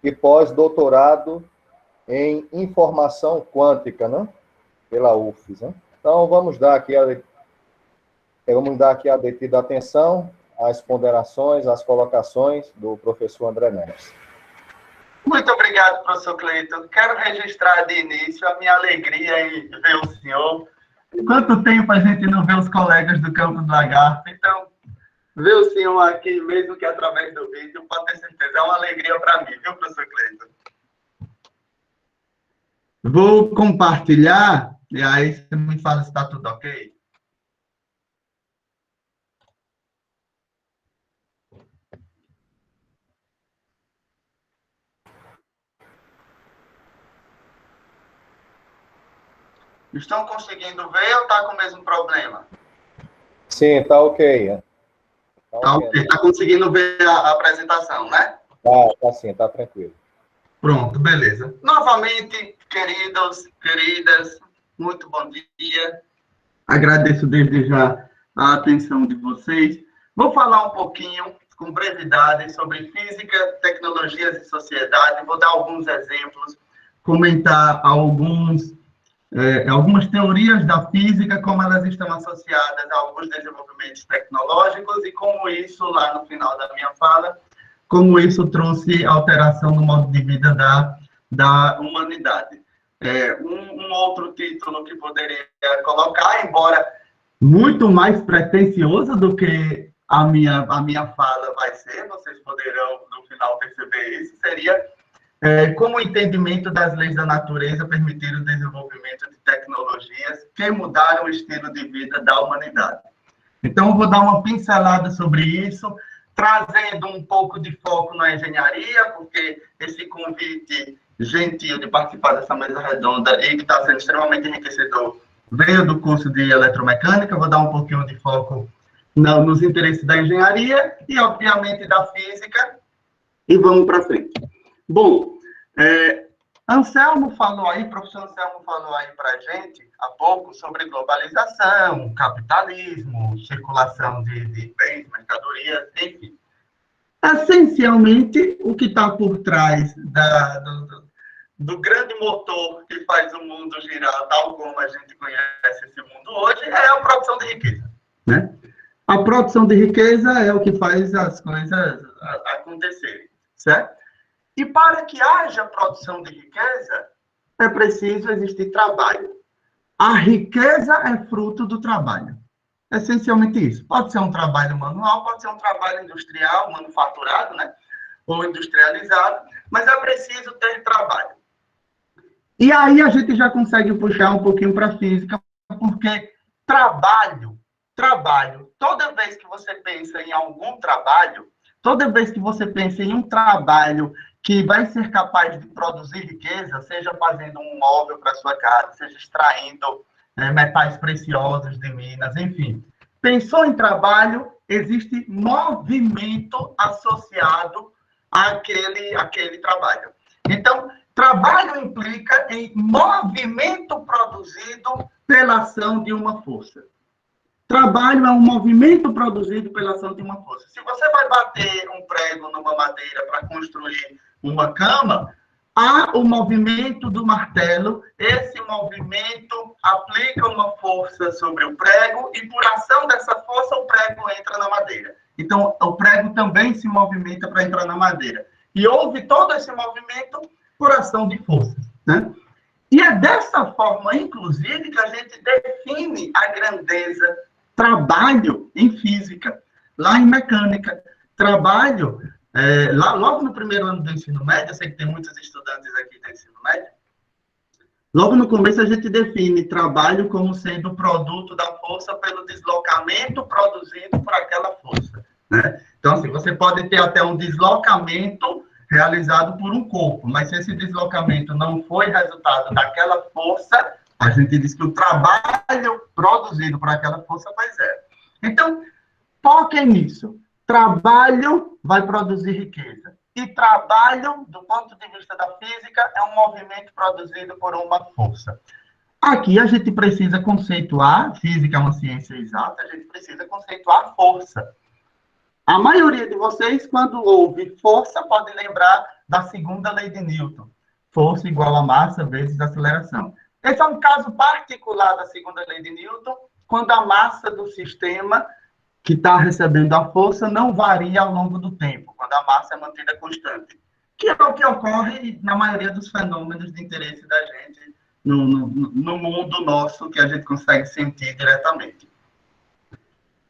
e pós-doutorado em Informação Quântica, né? Pela UFES, né? Então, vamos dar aqui a devida atenção às ponderações, às colocações do professor André Neves. Muito obrigado, professor Cleiton. Quero registrar de início a minha alegria em ver o senhor. Quanto tempo a gente não vê os colegas do Campo do Lagarto? Então, ver o senhor aqui, mesmo que através do vídeo, pode ter certeza, é uma alegria para mim, viu, professor Cleiton? Vou compartilhar, e aí você me fala se está tudo ok. Estão conseguindo ver ou está com o mesmo problema? Sim, está ok. Tá ok. Está conseguindo ver a apresentação, né? Tá sim, tá tranquilo. Pronto, beleza. Novamente, queridos, queridas, muito bom dia. Agradeço desde já a atenção de vocês. Vou falar um pouquinho, com brevidade, sobre física, tecnologias e sociedade. Vou dar alguns exemplos, comentar algumas teorias da física, como elas estão associadas a alguns desenvolvimentos tecnológicos e como isso, lá no final da minha fala, como isso trouxe alteração no modo de vida da humanidade. Um outro título que poderia colocar, embora muito mais pretensioso do que a minha fala vai ser, vocês poderão, no final, perceber isso, seria como o entendimento das leis da natureza permitir o desenvolvimento de tecnologias que mudaram o estilo de vida da humanidade. Então, eu vou dar uma pincelada sobre isso, trazendo um pouco de foco na engenharia, porque esse convite gentil de participar dessa mesa redonda e que está sendo extremamente enriquecedor veio do curso de eletromecânica. Eu vou dar um pouquinho de foco nos interesses da engenharia e, obviamente, da física, e vamos para frente. Bom, Anselmo falou aí, o professor Anselmo falou aí para a gente há pouco sobre globalização, capitalismo, circulação de bens, mercadorias, enfim. Essencialmente, o que está por trás do grande motor que faz o mundo girar, tal como a gente conhece esse mundo hoje, é a produção de riqueza, né? A produção de riqueza é o que faz as coisas acontecerem, certo? E para que haja produção de riqueza, é preciso existir trabalho. A riqueza é fruto do trabalho. Essencialmente isso. Pode ser um trabalho manual, pode ser um trabalho industrial, manufaturado, né? Ou industrializado, mas é preciso ter trabalho. E aí a gente já consegue puxar um pouquinho para a física, porque trabalho, toda vez que você pensa em algum trabalho, toda vez que você pensa em um trabalho que vai ser capaz de produzir riqueza, seja fazendo um móvel para sua casa, seja extraindo metais preciosos de minas, enfim. Pensou em trabalho, existe movimento associado àquele trabalho. Então, trabalho implica em movimento produzido pela ação de uma força. Trabalho é um movimento produzido pela ação de uma força. Se você vai bater um prego numa madeira para construir uma cama, há o movimento do martelo, esse movimento aplica uma força sobre o prego e, por ação dessa força, o prego entra na madeira. Então, o prego também se movimenta para entrar na madeira. E houve todo esse movimento por ação de forças, né? E é dessa forma, inclusive, que a gente define a grandeza trabalho em física, lá em mecânica, trabalho, logo no primeiro ano do ensino médio, eu sei que tem muitos estudantes aqui do ensino médio, logo no começo a gente define trabalho como sendo o produto da força pelo deslocamento produzido por aquela força, né? Então, assim, você pode ter até um deslocamento realizado por um corpo, mas se esse deslocamento não foi resultado daquela força, a gente diz que o trabalho produzido por aquela força vai zero. Então, foquem nisso. Trabalho vai produzir riqueza. E trabalho, do ponto de vista da física, é um movimento produzido por uma força. Aqui a gente precisa conceituar, física é uma ciência exata, a gente precisa conceituar força. A maioria de vocês, quando ouve força, pode lembrar da segunda lei de Newton. Força igual a massa vezes aceleração. Esse é um caso particular da segunda lei de Newton, quando a massa do sistema que está recebendo a força não varia ao longo do tempo, quando a massa é mantida constante. Que é o que ocorre na maioria dos fenômenos de interesse da gente no mundo nosso, que a gente consegue sentir diretamente.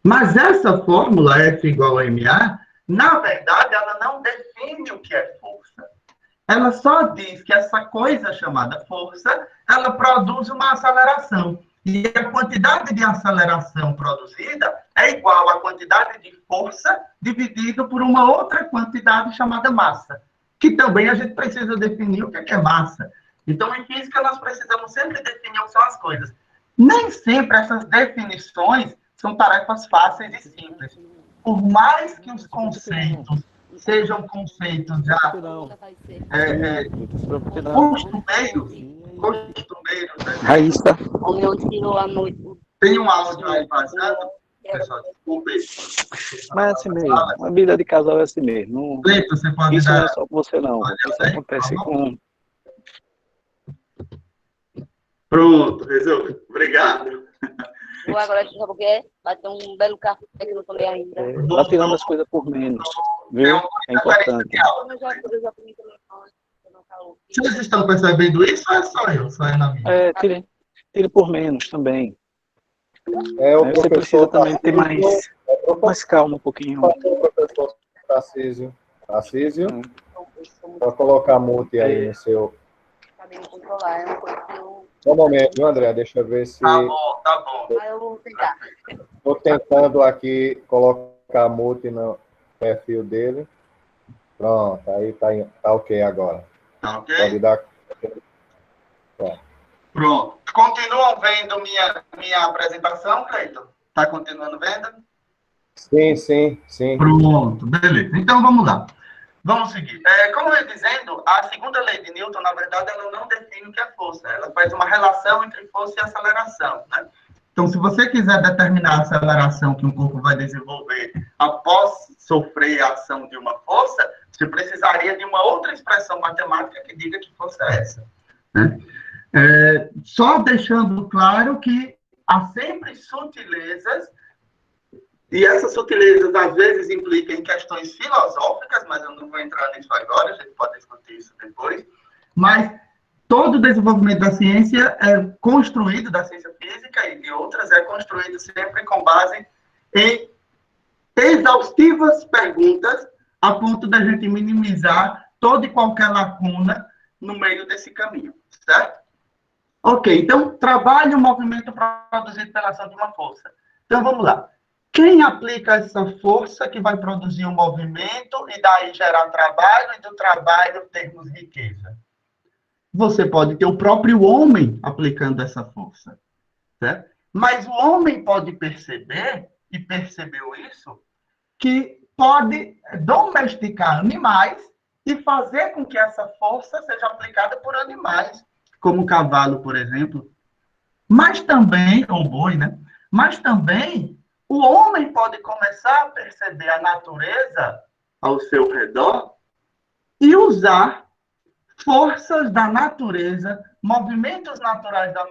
Mas essa fórmula F igual a MA, na verdade, ela não define o que é força. Ela só diz que essa coisa chamada força, ela produz uma aceleração. E a quantidade de aceleração produzida é igual à quantidade de força dividido por uma outra quantidade chamada massa. Que também a gente precisa definir o que é massa. Então, em física, nós precisamos sempre definir o que são as coisas. Nem sempre essas definições são tarefas fáceis e simples. Por mais que os conceitos sejam conceitos já costumeiros, né? Raíssa. Tem um áudio aí vazando, pessoal, desculpe. Mas é assim mesmo, a vida de casal é assim mesmo. Cleiton, você pode Isso dar... não é só com você, não. Isso acontece com... Pronto, resolvi. Obrigado. Eu agora, sabe o que é? Vai ter um belo café que eu não tomei ainda. Tá tirando as coisas por menos, viu? É importante. Vocês estão percebendo isso ou é só eu? Só é na minha? Tire por menos também. O Aí você precisa também ter mais calma um pouquinho. O professor Tarcísio. Tarcísio, para colocar mute aí no seu... Sabendo controlar, é uma coisa que eu... Um momento, viu, André? Deixa eu ver se... Tá bom. Aí eu vou tentar. Estou tentando aqui colocar mute no perfil dele. Pronto, aí tá ok agora. Tá ok? Pode dar... Pronto. Continuam vendo minha apresentação, Cleiton? Tá continuando vendo? Sim. Pronto, beleza. Então, vamos lá. Vamos seguir. Como eu ia dizendo, a segunda lei de Newton, na verdade, ela não define o que é força. Ela faz uma relação entre força e aceleração, né? Então, se você quiser determinar a aceleração que um corpo vai desenvolver após sofrer a ação de uma força, você precisaria de uma outra expressão matemática que diga que força é essa, né? Só deixando claro que há sempre sutilezas, e essas sutilezas às vezes implicam em questões filosóficas, mas eu não vou entrar nisso agora, a gente pode discutir isso depois, mas todo o desenvolvimento da ciência é construído, da ciência física e de outras, é construído sempre com base em exaustivas perguntas, a ponto da gente minimizar toda e qualquer lacuna no meio desse caminho, certo? Ok, então, trabalho o movimento produzido pela ação de uma força. Então, vamos lá. Quem aplica essa força que vai produzir o movimento e daí gerar trabalho e do trabalho termos riqueza? Você pode ter o próprio homem aplicando essa força, certo? Mas o homem pode perceber, e percebeu isso, que pode domesticar animais e fazer com que essa força seja aplicada por animais, como o cavalo, por exemplo. Mas também, ou boi, né? Mas também o homem pode começar a perceber a natureza ao seu redor e usar forças da natureza, movimentos naturais da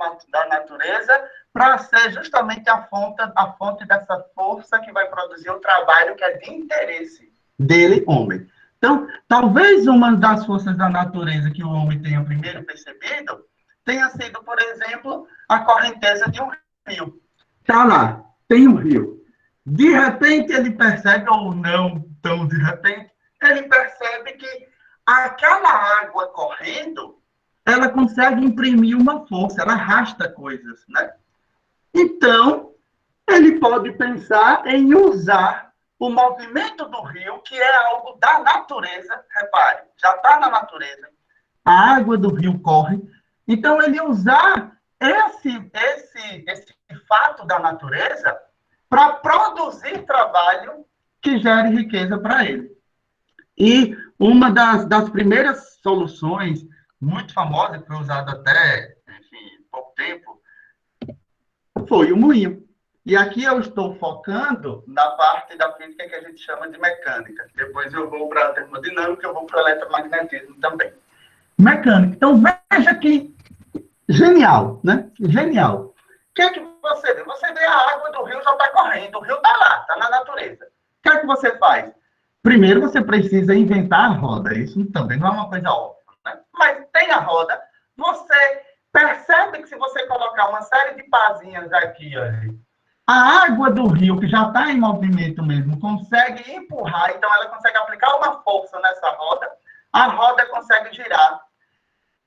natureza, para ser justamente a fonte dessa força que vai produzir o trabalho que é de interesse dele, homem. Então, talvez uma das forças da natureza que o homem tenha primeiro percebido tenha sido, por exemplo, a correnteza de um rio. Está lá. tem um rio. De repente ele percebe, ou não tão de repente, ele percebe que aquela água correndo, ela consegue imprimir uma força, ela arrasta coisas, né? Então, ele pode pensar em usar o movimento do rio, que é algo da natureza, repare, já está na natureza, a água do rio corre, então ele usar esse fato da natureza para produzir trabalho que gere riqueza para ele. E uma das primeiras soluções muito famosa, que foi usada até, enfim, pouco tempo, foi o moinho. E aqui eu estou focando na parte da física que a gente chama de mecânica. Depois eu vou para a termodinâmica, eu vou para o eletromagnetismo também. Mecânica. Então, veja que genial, né? Genial. O que é que você vê? Você vê a água do rio já está correndo, o rio está lá, está na natureza. O que é que você faz? Primeiro, você precisa inventar a roda. Isso também não é uma coisa óbvia, né? Mas tem a roda. Você percebe que se você colocar uma série de pazinhas aqui, olha, a água do rio, que já está em movimento mesmo, consegue empurrar, então ela consegue aplicar uma força nessa roda, a roda consegue girar.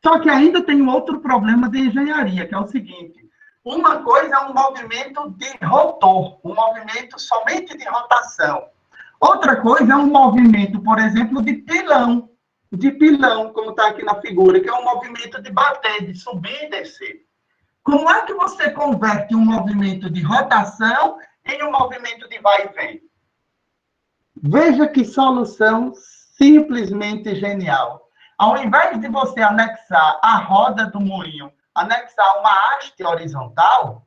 Só que ainda tem um outro problema de engenharia, que é o seguinte: uma coisa é um movimento de rotor, um movimento somente de rotação. Outra coisa é um movimento, por exemplo, de pilão, como está aqui na figura, que é um movimento de bater, de subir e descer. Como é que você converte um movimento de rotação em um movimento de vai e vem? Veja que solução simplesmente genial. Ao invés de você anexar a roda do moinho, anexar uma haste horizontal,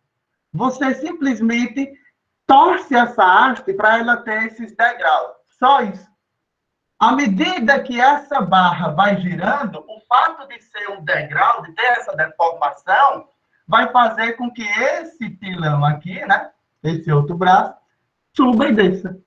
você simplesmente torce essa haste para ela ter esses degraus. Só isso. À medida que essa barra vai girando, o fato de ser um degrau, de ter essa deformação, vai fazer com que esse pilão aqui, né, esse outro braço, suba e desça.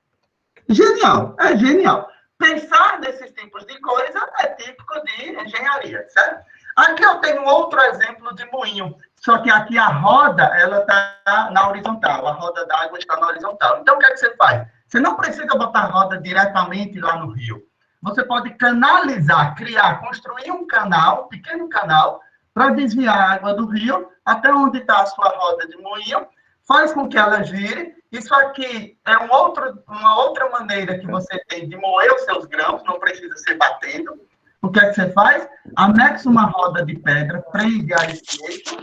Genial, é genial. Pensar nesses tipos de coisa é típico de engenharia, certo? Aqui eu tenho outro exemplo de moinho, só que aqui a roda, ela está na horizontal, a roda d'água está na horizontal. Então, o que é que você faz? Você não precisa botar a roda diretamente lá no rio. Você pode canalizar, construir um canal, um pequeno canal, para desviar a água do rio até onde está a sua roda de moinho, faz com que ela gire. Isso aqui é uma outra maneira que você tem de moer os seus grãos, não precisa ser batendo. O que é que você faz? Anexa uma roda de pedra, prende a esse eixo.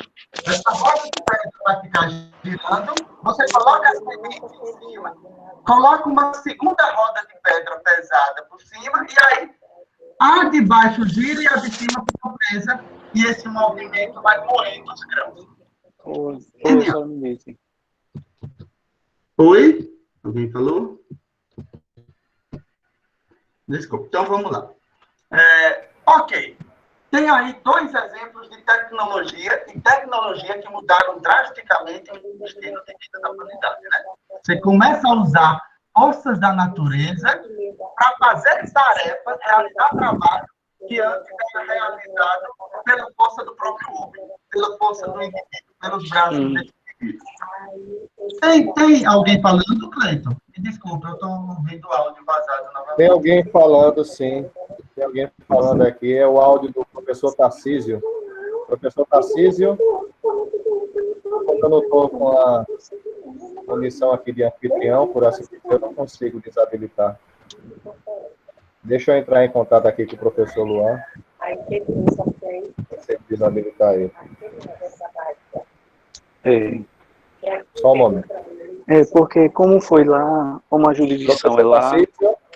Essa roda de pedra vai ficar girando. Você coloca as sementes em cima, coloca uma segunda roda de pedra pesada por cima, e aí a de baixo gira e a de cima fica presa, e esse movimento vai moendo os grãos. Oi? Alguém falou? Desculpa. Então, vamos lá. Ok. Tem aí dois exemplos de tecnologia que mudaram drasticamente o destino de vida da humanidade, né? Você começa a usar forças da natureza para fazer tarefas, realizar trabalho que antes era realizado pela força do próprio homem, pela força do indivíduo, pelos braços desse indivíduo. Tem alguém falando, Cleiton? Me desculpa, eu estou ouvindo o áudio vazado novamente. Tem alguém falando, sim. Tem alguém falando aqui. É o áudio do professor Tarcísio. Professor Tarcísio, eu não estou com a condição aqui de anfitrião, por assim dizer, eu não consigo desabilitar. Deixa eu entrar em contato aqui com o professor Luan. Você desabilitar ele. Só um momento. Porque como foi lá, como a jurisdição é lá,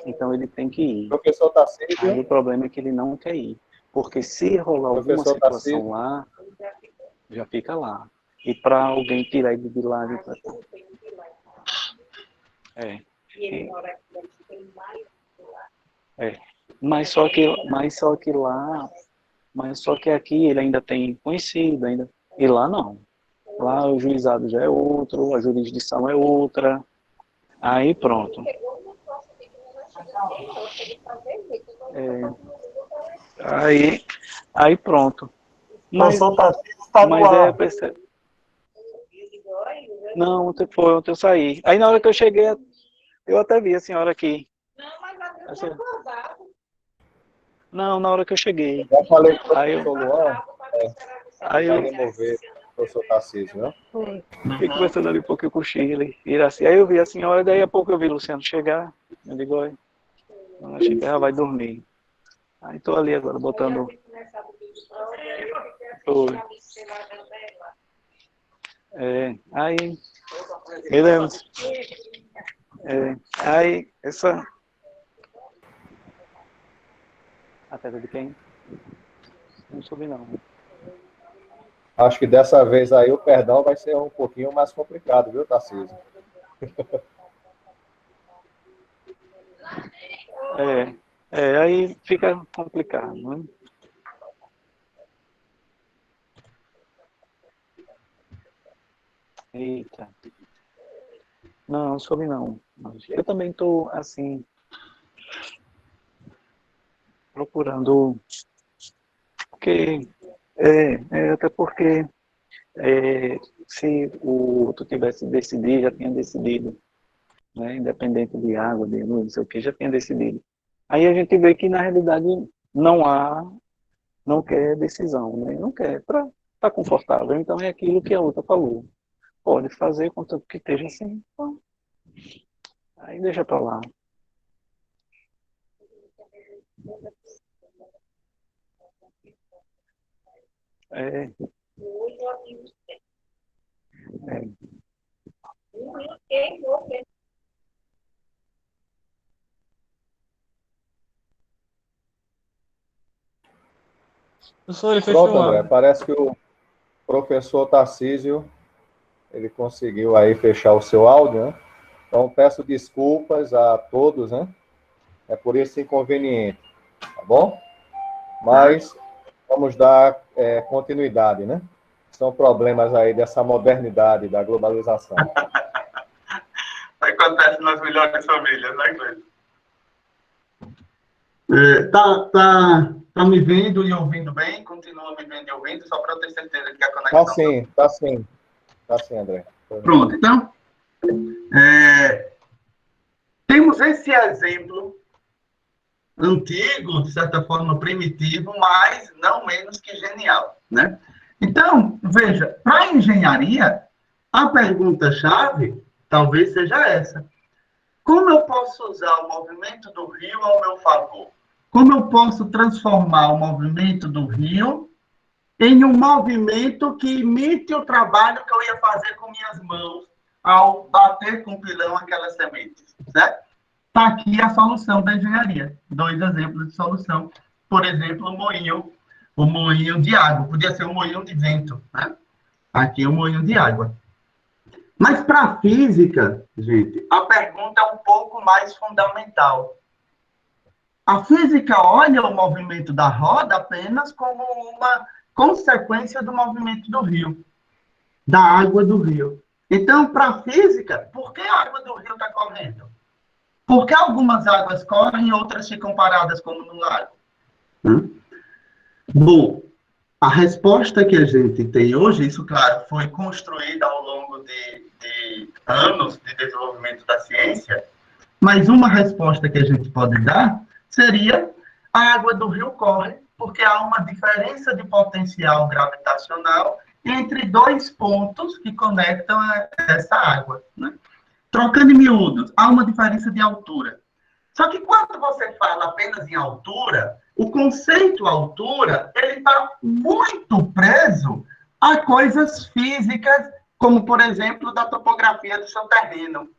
então ele tem que ir. Professor Tarcísio. Aí o problema é que ele não quer ir. Porque se rolar alguma situação lá, já fica lá. E para alguém tirar ele de lá... Mas só que aqui ele ainda tem conhecido, ainda. E lá não. Lá o juizado já é outro, a jurisdição é outra. Aí pronto. Aí pronto. Mas Não, ontem eu saí. Aí na hora que eu cheguei, eu até vi a senhora aqui. Assim, não, na hora que eu cheguei. Já falei com o Aí eu, professor Luan, aí vai eu remover o professor Tarcísio, né? fiquei conversando ali um pouquinho com o Chile. Assim. Aí eu vi a senhora, daí a pouco eu vi o Luciano chegar. Eu digo, olha, eu achei que ela vai dormir. Aí tô ali agora, botando... Oi. Aí... Beleza. Aí, essa... A tela de quem? Não soube, não. Acho que dessa vez aí o perdão vai ser um pouquinho mais complicado, viu, Tarcísio? Aí fica complicado, né? Eita. Não soube não. Eu também estou, assim, procurando, porque, até porque, se tu tivesse decidido, já tinha decidido, né, independente de água, de luz, não sei o que, já tinha decidido. Aí a gente vê que, na realidade, não quer decisão, né, não quer, para estar confortável. Então é aquilo que a outra falou. Pode fazer, contanto que esteja assim, então, aí deixa para lá. É, é. Professor, ele Pronto, fechou André, a... parece que o professor Tarcísio, ele conseguiu aí fechar o seu áudio, né? Então, peço desculpas a todos, né? É por esse inconveniente, tá bom? Mas vamos dar continuidade, né? São problemas aí dessa modernidade, da globalização. Acontece nas melhores famílias, né, Cleiton? Tá me vendo e ouvindo bem? Continua me vendo e ouvindo, só para eu ter certeza que a conexão... Tá sim, André. Pronto, então, temos esse exemplo antigo, de certa forma primitivo, mas não menos que genial, né? Então, veja, para a engenharia, a pergunta-chave talvez seja essa. Como eu posso usar o movimento do rio ao meu favor? Como eu posso transformar o movimento do rio em um movimento que imite o trabalho que eu ia fazer com minhas mãos ao bater com o pilão aquelas sementes, certo? Está aqui a solução da engenharia. 2 exemplos de solução. Por exemplo, o moinho de água. Podia ser um moinho de vento, né? Aqui é um moinho de água. Mas para a física, gente, a pergunta é um pouco mais fundamental. A física olha o movimento da roda apenas como uma consequência do movimento do rio, da água do rio. Então, para a física, por que a água do rio está correndo? Por que algumas águas correm e outras ficam paradas, como no lago? Bom, a resposta que a gente tem hoje, isso, claro, foi construída ao longo de anos de desenvolvimento da ciência, mas uma resposta que a gente pode dar seria: a água do rio corre porque há uma diferença de potencial gravitacional entre 2 pontos que conectam essa água, né? Trocando em miúdos, há uma diferença de altura. Só que quando você fala apenas em altura, o conceito altura, ele está muito preso a coisas físicas, como, por exemplo, da topografia do seu terreno.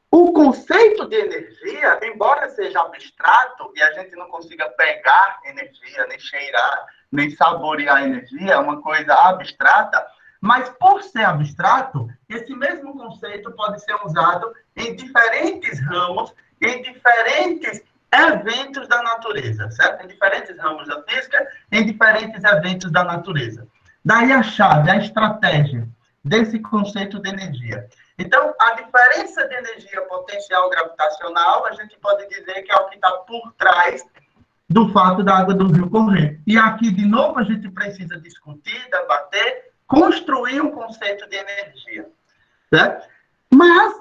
O conceito de energia, embora seja abstrato, e a gente não consiga pegar energia, nem cheirar, nem saborear energia, é uma coisa abstrata, mas por ser abstrato, esse mesmo conceito pode ser usado em diferentes ramos, em diferentes eventos da natureza, certo? Em diferentes ramos da física, em diferentes eventos da natureza. Daí a chave, a estratégia desse conceito de energia. Então, a diferença de energia potencial gravitacional, a gente pode dizer que é o que está por trás do fato da água do rio correr. E aqui, de novo, a gente precisa discutir, debater, construir um conceito de energia. certo? Mas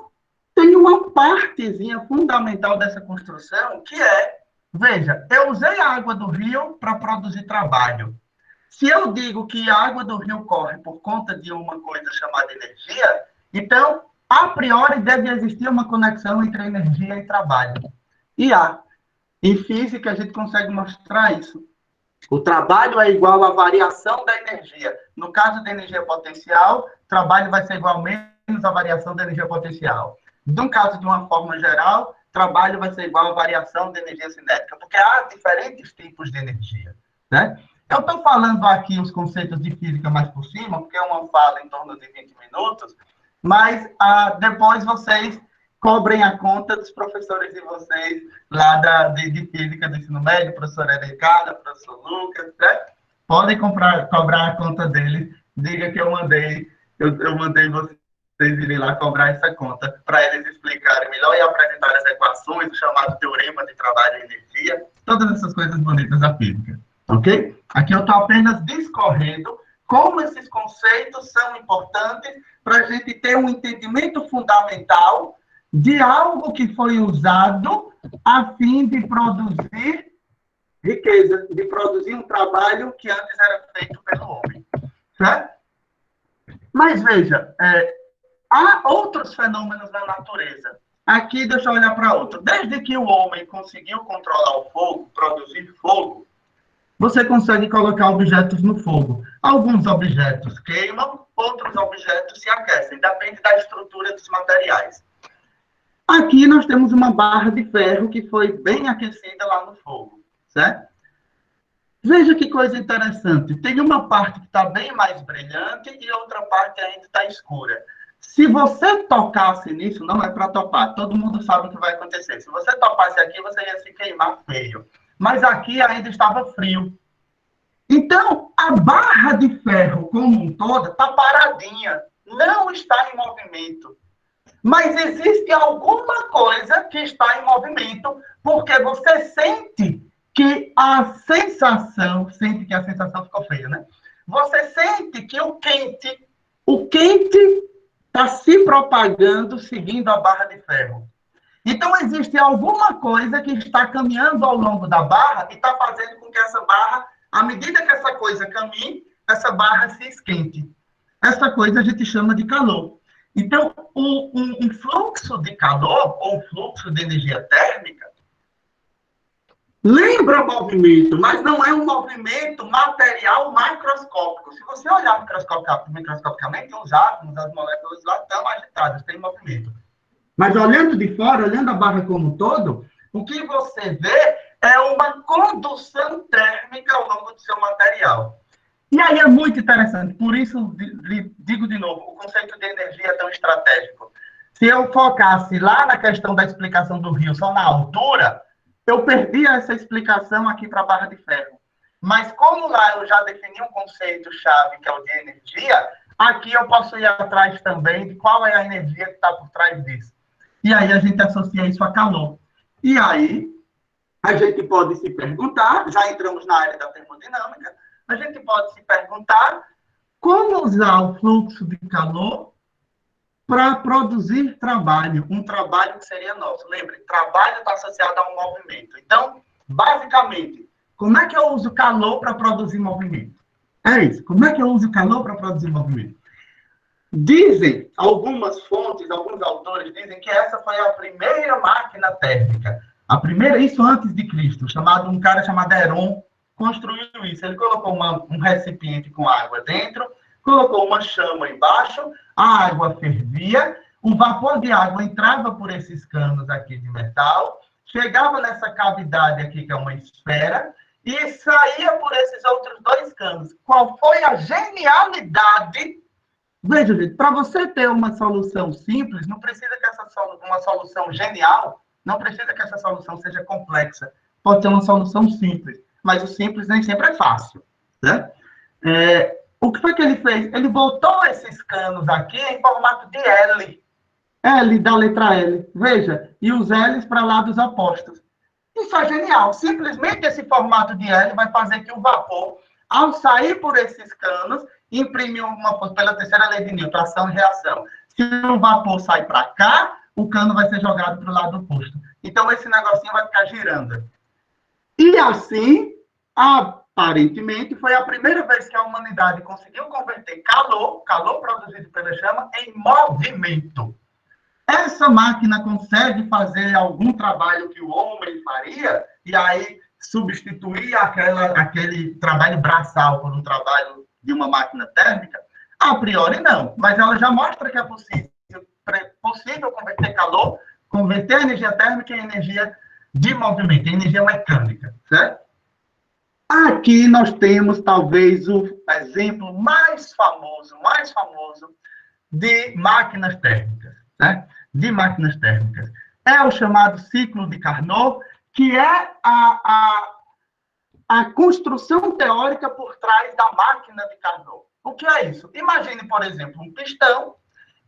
tem uma partezinha fundamental dessa construção que é, veja, eu usei a água do rio para produzir trabalho. Se eu digo que a água do rio corre por conta de uma coisa chamada energia, então, a priori, deve existir uma conexão entre energia e trabalho. E há. Em física, a gente consegue mostrar isso. O trabalho é igual à variação da energia. No caso da energia potencial, trabalho vai ser igual a menos a variação da energia potencial. No caso de uma forma geral, trabalho vai ser igual à variação da energia cinética, porque há diferentes tipos de energia, né? Eu estou falando aqui os conceitos de física mais por cima, porque é uma fala em torno de 20 minutos, mas depois vocês cobrem a conta dos professores de vocês lá de física do ensino médio, professor Ericada, professor Lucas, né? Podem cobrar a conta deles, diga que eu mandei vocês irem lá cobrar essa conta para eles explicarem melhor e apresentar as equações, o chamado teorema de trabalho e energia, todas essas coisas bonitas da física, ok? Aqui eu estou apenas discorrendo como esses conceitos são importantes para a gente ter um entendimento fundamental de algo que foi usado a fim de produzir riqueza, de produzir um trabalho que antes era feito pelo homem, certo? Mas veja, há outros fenômenos na natureza. Aqui, deixa eu olhar para outro. Desde que o homem conseguiu controlar o fogo, produzir fogo, você consegue colocar objetos no fogo. Alguns objetos queimam, outros objetos se aquecem. Depende da estrutura dos materiais. Aqui nós temos uma barra de ferro que foi bem aquecida lá no fogo, certo? Veja que coisa interessante. Tem uma parte que está bem mais brilhante e outra parte ainda está escura. Se você tocasse nisso, não é para topar. Todo mundo sabe o que vai acontecer. Se você topasse aqui, você ia se queimar feio. Mas aqui ainda estava frio. Então, a barra de ferro como um todo está paradinha. Não está em movimento. Mas existe alguma coisa que está em movimento, porque você sente que a sensação ficou feia, né? Você sente que o quente está se propagando seguindo a barra de ferro. Então, existe alguma coisa que está caminhando ao longo da barra e está fazendo com que essa barra, à medida que essa coisa caminhe, essa barra se esquente. Essa coisa a gente chama de calor. Então, um fluxo de calor, ou fluxo de energia térmica, lembra movimento, mas não é um movimento material macroscópico. Se você olhar microscopicamente, os átomos, as moléculas lá estão agitadas, tem movimento. Mas olhando de fora, olhando a barra como um todo, o que você vê é uma condução térmica ao longo do seu material. E aí é muito interessante, por isso digo de novo, o conceito de energia é tão estratégico. Se eu focasse lá na questão da explicação do rio, só na altura, eu perdia essa explicação aqui para a barra de ferro. Mas como lá eu já defini um conceito-chave, que é o de energia, aqui eu posso ir atrás também de qual é a energia que está por trás disso. E aí a gente associa isso a calor. E aí a gente pode se perguntar, já entramos na área da termodinâmica, a gente pode se perguntar como usar o fluxo de calor para produzir trabalho, um trabalho que seria nosso. Lembre, trabalho está associado a um movimento. Então, basicamente, como é que eu uso calor para produzir movimento? É isso, como é que eu uso calor para produzir movimento? Dizem, algumas fontes, alguns autores dizem que essa foi a primeira máquina térmica. A primeira, isso antes de Cristo, um cara chamado Heron, construiu isso. Ele colocou um recipiente com água dentro, colocou uma chama embaixo, a água fervia, o vapor de água entrava por esses canos aqui de metal, chegava nessa cavidade aqui, que é uma esfera, e saía por esses outros dois canos. Qual foi a genialidade? Veja, gente, para você ter uma solução simples, não precisa que uma solução genial, não precisa que essa solução seja complexa. Pode ser uma solução simples. Mas o simples nem sempre é fácil, né? O que foi que ele fez? Ele botou esses canos aqui em formato de L. L da letra L. Veja, e os L's para lados opostos. Isso é genial. Simplesmente esse formato de L vai fazer que o vapor, ao sair por esses canos, imprimir uma força pela terceira lei de Newton, ação e reação. Se o vapor sai para cá, o cano vai ser jogado para o lado oposto. Então, esse negocinho vai ficar girando. E assim, aparentemente, foi a primeira vez que a humanidade conseguiu converter calor produzido pela chama, em movimento. Essa máquina consegue fazer algum trabalho que o homem faria, e aí substituir aquele trabalho braçal por um trabalho de uma máquina térmica? A priori, não. Mas ela já mostra que é possível converter calor, converter a energia térmica em energia de movimento, em energia mecânica, certo? Aqui nós temos, talvez, o exemplo mais famoso de máquinas térmicas, né? De máquinas térmicas. É o chamado ciclo de Carnot, que é a construção teórica por trás da máquina de Carnot. O que é isso? Imagine, por exemplo, um pistão.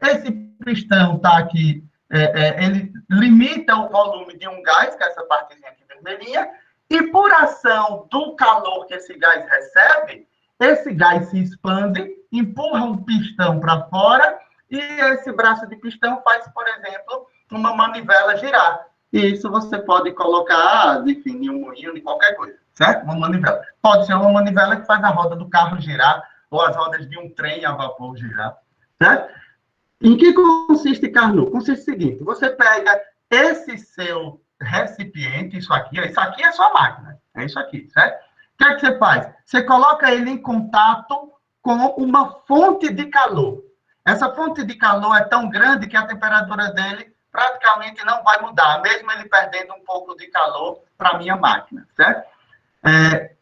Esse pistão está aqui, ele limita o volume de um gás, que é essa partezinha aqui vermelhinha, e por ação do calor que esse gás recebe, esse gás se expande, empurra um pistão para fora, e esse braço de pistão faz, por exemplo, uma manivela girar. E isso você pode colocar, enfim, em um moinho, em qualquer coisa, certo? Uma manivela. Pode ser uma manivela que faz a roda do carro girar, ou as rodas de um trem a vapor girar, certo? Em que consiste Carnot? Consiste o seguinte, você pega esse seu recipiente, isso aqui é a sua máquina, é isso aqui, certo? O que é que você faz? Você coloca ele em contato com uma fonte de calor. Essa fonte de calor é tão grande que a temperatura dele praticamente não vai mudar, mesmo ele perdendo um pouco de calor para a minha máquina, certo?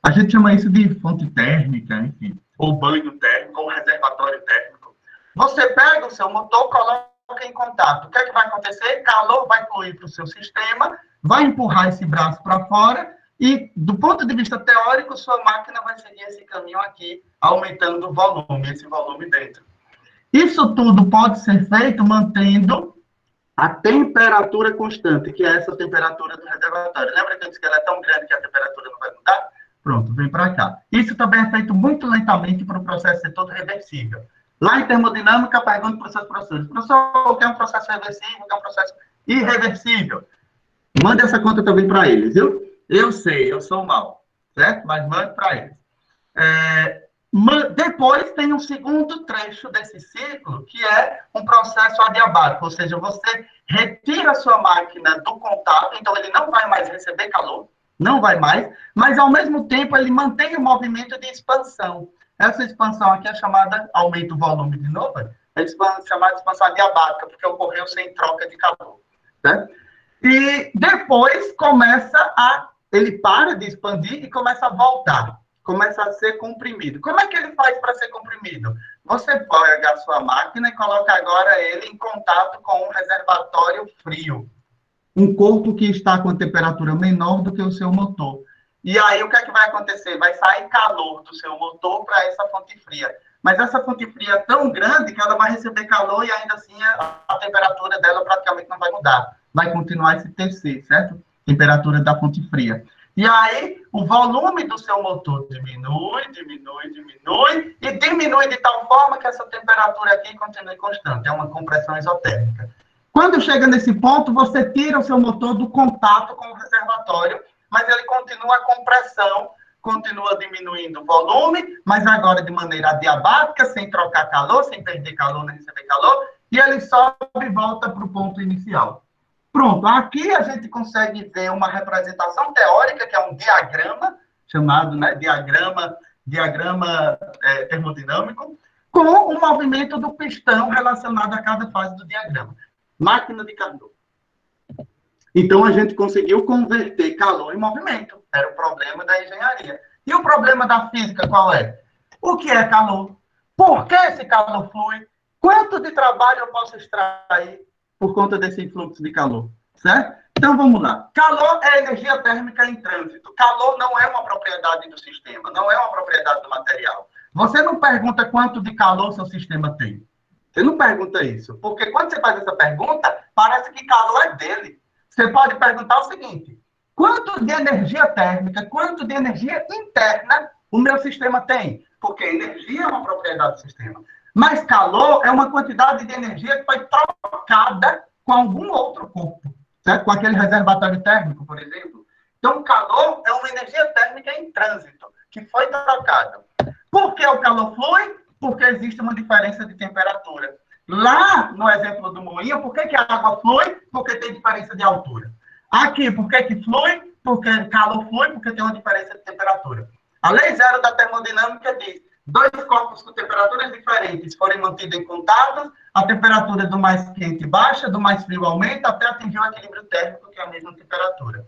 A gente chama isso de fonte térmica, enfim, ou banho térmico, ou reservatório térmico. Você pega o seu motor, coloca em contato. O que é que vai acontecer? Calor vai fluir para o seu sistema, vai empurrar esse braço para fora e, do ponto de vista teórico, sua máquina vai seguir esse caminho aqui, aumentando o volume, esse volume dentro. Isso tudo pode ser feito mantendo a temperatura constante, que é essa temperatura do reservatório. Lembra que eu disse que ela é tão grande que a temperatura não vai mudar? Pronto, vem para cá. Isso também é feito muito lentamente para o processo ser todo reversível. Lá em termodinâmica, pergunto para os seus professores: professor, o que é um processo reversível, o que é um processo irreversível? Mande essa conta também para eles, viu? Eu sei, eu sou mau, certo? Mas mande para eles. Depois tem um segundo trecho desse ciclo, que é um processo adiabático, ou seja, você retira a sua máquina do contato, então ele não vai mais receber calor, não vai mais, mas ao mesmo tempo ele mantém o movimento de expansão. Essa expansão aqui é chamada, aumenta o volume de novo, é chamada de expansão adiabática, porque ocorreu sem troca de calor, certo? E depois ele para de expandir e começa a voltar. Começa a ser comprimido. Como é que ele faz para ser comprimido? Você pega a sua máquina e coloca agora ele em contato com um reservatório frio. Um corpo que está com a temperatura menor do que o seu motor. E aí, o que é que vai acontecer? Vai sair calor do seu motor para essa fonte fria. Mas essa fonte fria é tão grande que ela vai receber calor e ainda assim a temperatura dela praticamente não vai mudar. Vai continuar esse TC, certo? Temperatura da fonte fria. E aí, o volume do seu motor diminui e diminui de tal forma que essa temperatura aqui continue constante. É uma compressão isotérmica. Quando chega nesse ponto, você tira o seu motor do contato com o reservatório, mas ele continua a compressão, continua diminuindo o volume, mas agora de maneira adiabática, sem trocar calor, sem perder calor, nem receber calor, e ele sobe e volta para o ponto inicial. Pronto, aqui a gente consegue ver uma representação teórica, que é um diagrama, chamado, né, diagrama termodinâmico, com o movimento do pistão relacionado a cada fase do diagrama. Máquina de Carnot. Então, a gente conseguiu converter calor em movimento. Era o problema da engenharia. E o problema da física qual é? O que é calor? Por que esse calor flui? Quanto de trabalho eu posso extrair por conta desse influxo de calor? Certo? Então, vamos lá. Calor é energia térmica em trânsito. Calor não é uma propriedade do sistema, não é uma propriedade do material. Você não pergunta quanto de calor seu sistema tem. Você não pergunta isso. Porque quando você faz essa pergunta, parece que calor é dele. Você pode perguntar o seguinte: quanto de energia térmica, quanto de energia interna o meu sistema tem? Porque energia é uma propriedade do sistema. Mas calor é uma quantidade de energia que foi trocada com algum outro corpo, certo? Com aquele reservatório térmico, por exemplo. Então, calor é uma energia térmica em trânsito, que foi trocada. Por que o calor flui? Porque existe uma diferença de temperatura. Lá, no exemplo do moinho, por que a água flui? Porque tem diferença de altura. Aqui, por que flui? Porque calor flui, porque tem uma diferença de temperatura. A lei zero da termodinâmica diz: dois corpos com temperaturas diferentes forem mantidos em contato, a temperatura do mais quente baixa, do mais frio aumenta, até atingir o equilíbrio térmico, que é a mesma temperatura.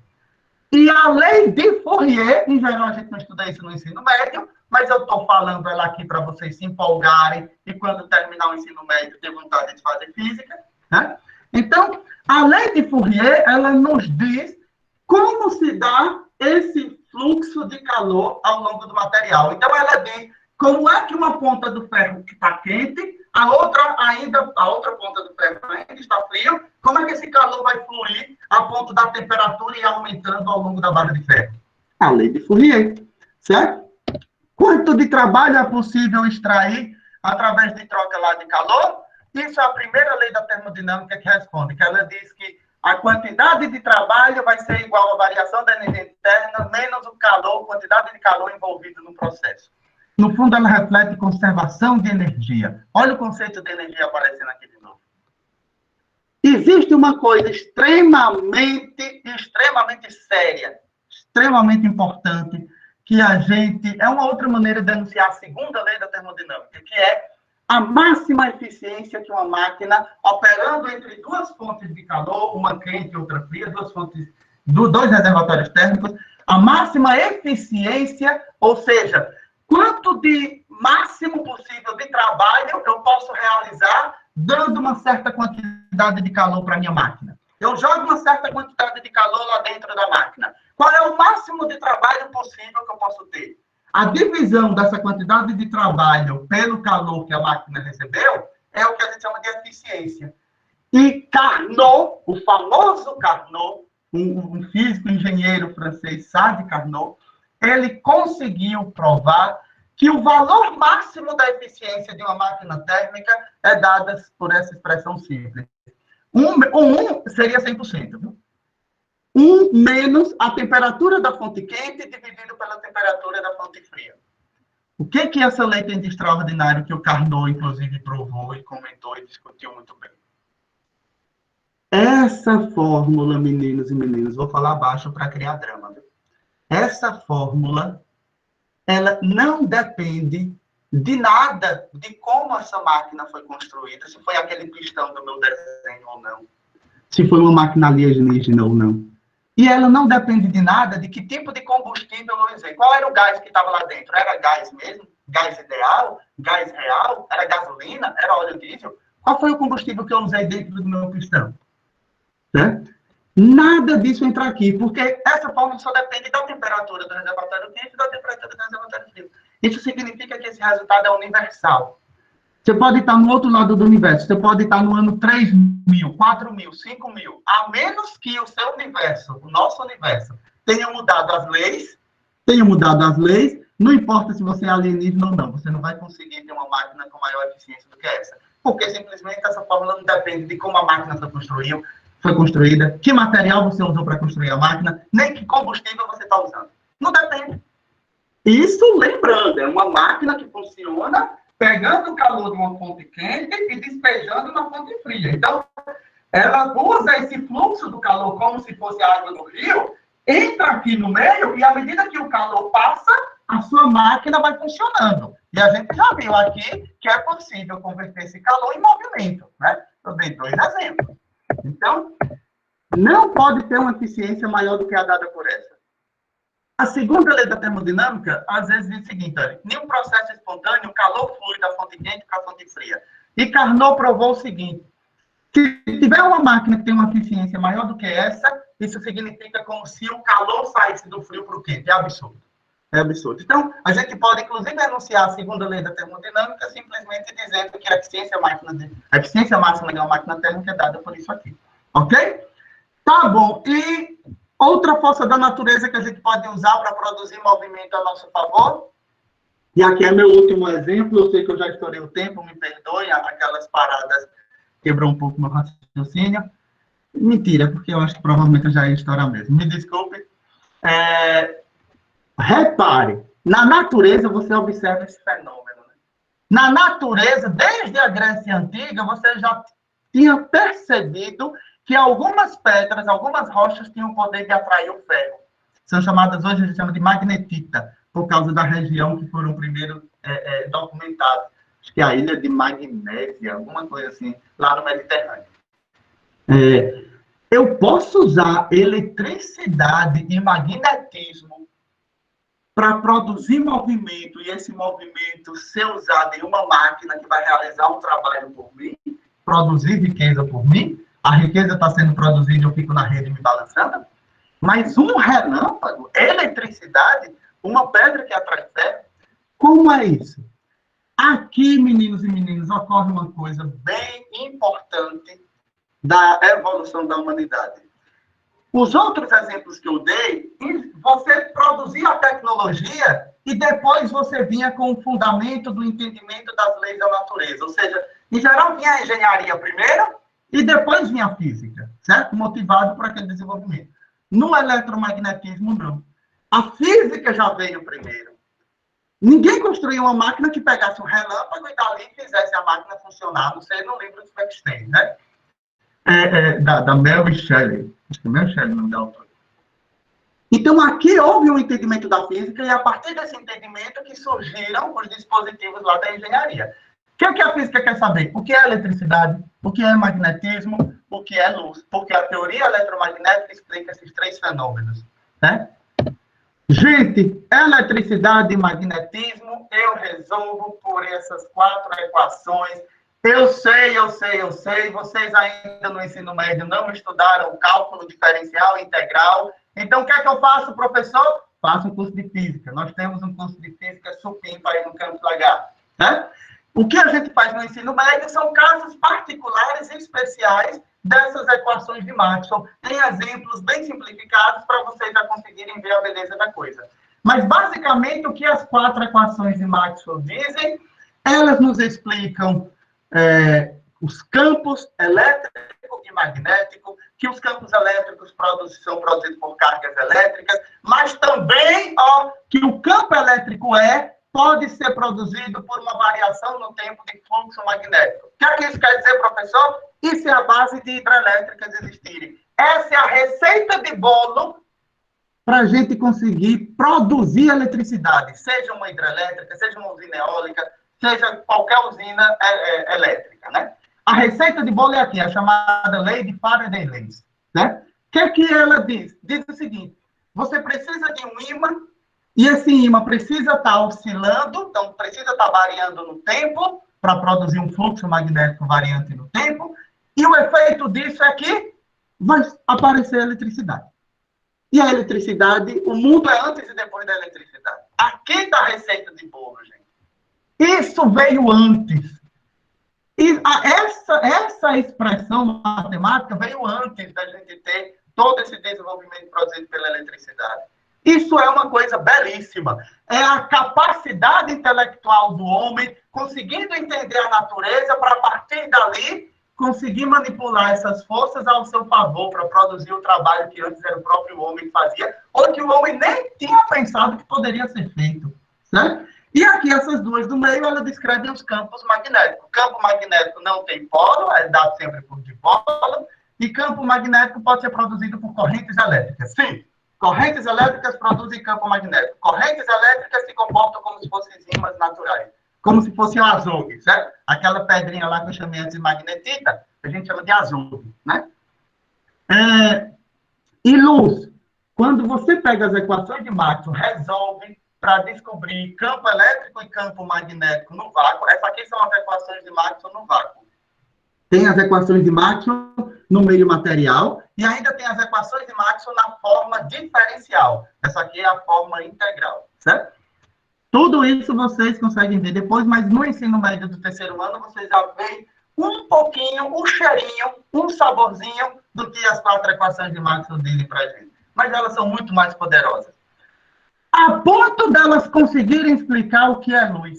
E a lei de Fourier, em geral a gente não estuda isso no ensino médio, mas eu estou falando ela aqui para vocês se empolgarem e quando terminar o ensino médio ter vontade de fazer física, né? Então, a lei de Fourier, ela nos diz como se dá esse fluxo de calor ao longo do material. Então, ela diz como é que uma ponta do ferro está quente, a outra ponta do ferro ainda está frio, como é que esse calor vai fluir a ponto da temperatura ir aumentando ao longo da barra de ferro? A lei de Fourier, certo? Quanto de trabalho é possível extrair através de troca lá de calor? Isso é a primeira lei da termodinâmica que responde, que ela diz que a quantidade de trabalho vai ser igual à variação da energia interna menos o calor, quantidade de calor envolvido no processo. No fundo, ela reflete conservação de energia. Olha o conceito de energia aparecendo aqui de novo. Existe uma coisa extremamente séria, extremamente importante, que a gente... É uma outra maneira de denunciar a segunda lei da termodinâmica, que é a máxima eficiência que uma máquina, operando entre duas fontes de calor, uma quente e outra fria, dois reservatórios térmicos, a máxima eficiência, ou seja, quanto de máximo possível de trabalho eu posso realizar dando uma certa quantidade de calor para a minha máquina. Eu jogo uma certa quantidade de calor lá dentro da máquina. Qual é o máximo de trabalho possível que eu posso ter? A divisão dessa quantidade de trabalho pelo calor que a máquina recebeu é o que a gente chama de eficiência. E Carnot, o famoso Carnot, um físico engenheiro francês, Sadi Carnot, ele conseguiu provar que o valor máximo da eficiência de uma máquina térmica é dado por essa expressão simples. 1 seria 100%. Viu? 1 menos a temperatura da fonte quente dividido pela temperatura da fonte fria. O que essa lei tem de extraordinário que o Carnot, inclusive, provou e comentou e discutiu muito bem? Essa fórmula, meninos e meninas, vou falar baixo para criar drama. Viu? Essa fórmula, ela não depende de nada de como essa máquina foi construída, se foi aquele pistão do meu desenho ou não, se foi uma máquina alienígena ou não. E ela não depende de nada de que tipo de combustível eu usei. Qual era o gás que estava lá dentro? Era gás mesmo? Gás ideal? Gás real? Era gasolina? Era óleo diesel? Qual foi o combustível que eu usei dentro do meu pistão? Né? Nada disso entra aqui, porque essa fórmula só depende da temperatura do reservatório quente e da temperatura do reservatório frio. Isso significa que esse resultado é universal. Você pode estar no outro lado do universo, você pode estar no ano 3.000, 4.000, 5.000, a menos que o seu universo, o nosso universo, tenha mudado as leis, não importa se você é alienígena ou não, você não vai conseguir ter uma máquina com maior eficiência do que essa. Porque simplesmente essa fórmula não depende de como a máquina foi construída, que material você usou para construir a máquina, nem que combustível você está usando. Não depende. Isso, lembrando, é uma máquina que funciona pegando o calor de uma fonte quente e despejando na fonte fria. Então, ela usa esse fluxo do calor como se fosse a água do rio, entra aqui no meio e, à medida que o calor passa, a sua máquina vai funcionando. E a gente já viu aqui que é possível converter esse calor em movimento, né? Eu dei 2 exemplos. Então, não pode ter uma eficiência maior do que a dada por essa. A segunda lei da termodinâmica, às vezes, diz o seguinte: olha, em um processo espontâneo, o calor flui da fonte quente para a fonte fria. E Carnot provou o seguinte: se tiver uma máquina que tem uma eficiência maior do que essa, isso significa como se o calor saísse do frio para o quente. É absurdo. É absurdo. Então, a gente pode, inclusive, enunciar a segunda lei da termodinâmica simplesmente dizendo que a eficiência máxima de uma máquina térmica é dada por isso aqui. Ok? Tá bom. E outra força da natureza que a gente pode usar para produzir movimento a nosso favor E aqui é meu último exemplo, eu sei que eu já estourei o tempo, me perdoem, aquelas paradas quebrou um pouco meu raciocínio. Mentira, porque eu acho que provavelmente eu já ia estourar mesmo. Me desculpe. Repare, na natureza você observa esse fenômeno. Né? Na natureza, desde a Grécia Antiga, você já tinha percebido que algumas pedras, algumas rochas tinham o poder de atrair o ferro. São chamadas, hoje a gente chama de magnetita, por causa da região que foram primeiro documentadas. Acho que é a ilha de Magnésia, alguma coisa assim, lá no Mediterrâneo. Eu posso usar eletricidade e magnetismo para produzir movimento, e esse movimento ser usado em uma máquina que vai realizar um trabalho por mim, produzir riqueza por mim, a riqueza está sendo produzida, eu fico na rede me balançando, mas um relâmpago, eletricidade, uma pedra que atrai ferro, como é isso? Aqui, meninos e meninas, ocorre uma coisa bem importante da evolução da humanidade. Os outros exemplos que eu dei, você produzia a tecnologia e depois você vinha com o fundamento do entendimento das leis da natureza. Ou seja, em geral vinha a engenharia primeiro e depois vinha a física, certo? Motivado por aquele desenvolvimento. No eletromagnetismo, não. A física já veio primeiro. Ninguém construiu uma máquina que pegasse um relâmpago e dali fizesse a máquina funcionar. Não sei, não lembro do Einstein, né? Da Mary Shelley. Acho que é Mary Shelley o nome da autora. Então, aqui houve um entendimento da física e a partir desse entendimento que surgiram os dispositivos lá da engenharia. O que é que a física quer saber? O que é eletricidade? O que é magnetismo? O que é luz? Porque a teoria eletromagnética explica esses três fenômenos, né? Gente, eletricidade e magnetismo, eu resolvo por essas 4 equações. Eu sei. Vocês ainda no ensino médio não estudaram cálculo diferencial e integral. Então, o que é que eu faço, professor? Faço um curso de física. Nós temos um curso de física supimpa aí no Campus Lagar. Né? O que a gente faz no ensino médio são casos particulares e especiais dessas equações de Maxwell, em exemplos bem simplificados para vocês já conseguirem ver a beleza da coisa. Mas, basicamente, o que as 4 equações de Maxwell dizem, elas nos explicam os campos elétrico e magnético, que os campos elétricos são produzidos por cargas elétricas, mas também que o campo elétrico pode ser produzido por uma variação no tempo de fluxo magnético. O que é que isso quer dizer, professor? Isso é a base de hidrelétricas existirem. Essa é a receita de bolo para a gente conseguir produzir eletricidade, seja uma hidrelétrica, seja uma usina eólica, seja qualquer usina elétrica, né? A receita de bolo é aqui, a chamada lei de Faraday-Lenz, né? O que é que ela diz? Diz o seguinte, você precisa de um ímã, e esse ímã precisa estar oscilando, então precisa estar variando no tempo, para produzir um fluxo magnético variante no tempo, e o efeito disso é que vai aparecer eletricidade. E a eletricidade, o mundo é antes e depois da eletricidade. Aqui está a receita de bolo, gente. Isso veio antes. E essa expressão matemática veio antes da gente ter todo esse desenvolvimento produzido pela eletricidade. Isso é uma coisa belíssima. É a capacidade intelectual do homem conseguindo entender a natureza para, a partir dali, conseguir manipular essas forças ao seu favor para produzir o trabalho que antes era o próprio homem que fazia, ou que o homem nem tinha pensado que poderia ser feito, né? E aqui, essas duas do meio, elas descrevem os campos magnéticos. Campo magnético não tem polo, é dado sempre por dipolo, e campo magnético pode ser produzido por correntes elétricas. Sim, correntes elétricas produzem campo magnético. Correntes elétricas se comportam como se fossem ímãs naturais, como se fosse um azougue, certo? Aquela pedrinha lá que eu chamei antes de magnetita, a gente chama de azougue, né? E luz, quando você pega as equações de Maxwell, resolve para descobrir campo elétrico e campo magnético no vácuo. Essas aqui são as equações de Maxwell no vácuo. Tem as equações de Maxwell no meio material e ainda tem as equações de Maxwell na forma diferencial. Essa aqui é a forma integral, certo? Tudo isso vocês conseguem ver depois, mas no ensino médio do 3º ano vocês já veem um pouquinho, um cheirinho, um saborzinho do que as 4 equações de Maxwell dizem para a gente. Mas elas são muito mais poderosas. a ponto delas conseguirem explicar o que é luz.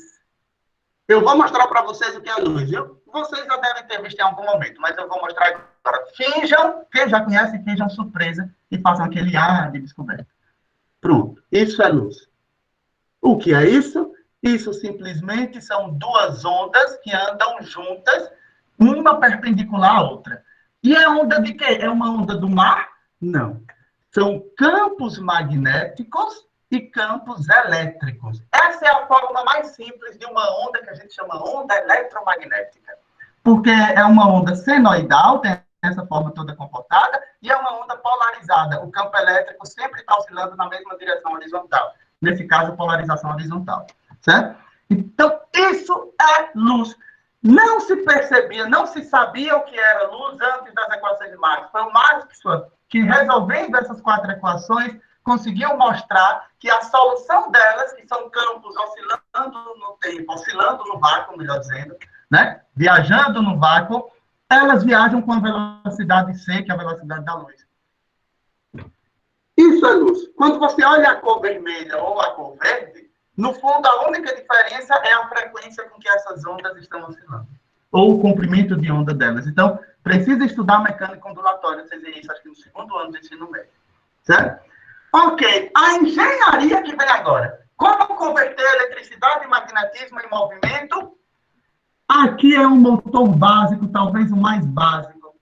Eu vou mostrar para vocês o que é luz, viu? Vocês já devem ter visto em algum momento, mas eu vou mostrar agora. Finjam, quem já conhece, finjam surpresa e façam aquele ar de descoberta. Pronto, isso é luz. O que é isso? Isso simplesmente são duas ondas que andam juntas, uma perpendicular à outra. E é onda de quê? É uma onda do mar? Não. São campos magnéticos e campos elétricos. Essa é a forma mais simples de uma onda que a gente chama onda eletromagnética. Porque é uma onda senoidal, tem essa forma toda comportada, e é uma onda polarizada. O campo elétrico sempre está oscilando na mesma direção horizontal. Nesse caso, polarização horizontal. Certo? Então, isso é luz. Não se percebia, não se sabia o que era luz antes das equações de Maxwell. Foi o Maxwell que, resolvendo essas 4 equações, conseguiu mostrar que a solução delas, que são campos oscilando no tempo, oscilando no vácuo, melhor dizendo, né? Viajando no vácuo, elas viajam com a velocidade c, que é a velocidade da luz. Isso é luz. Quando você olha a cor vermelha ou a cor verde, no fundo, a única diferença é a frequência com que essas ondas estão oscilando, ou o comprimento de onda delas. Então, precisa estudar mecânica ondulatória, vocês veem isso, acho que no 2º ano do ensino médio. Certo? Ok, a engenharia que vem agora. Como converter eletricidade e magnetismo em movimento? Aqui é um motor básico, talvez o mais básico,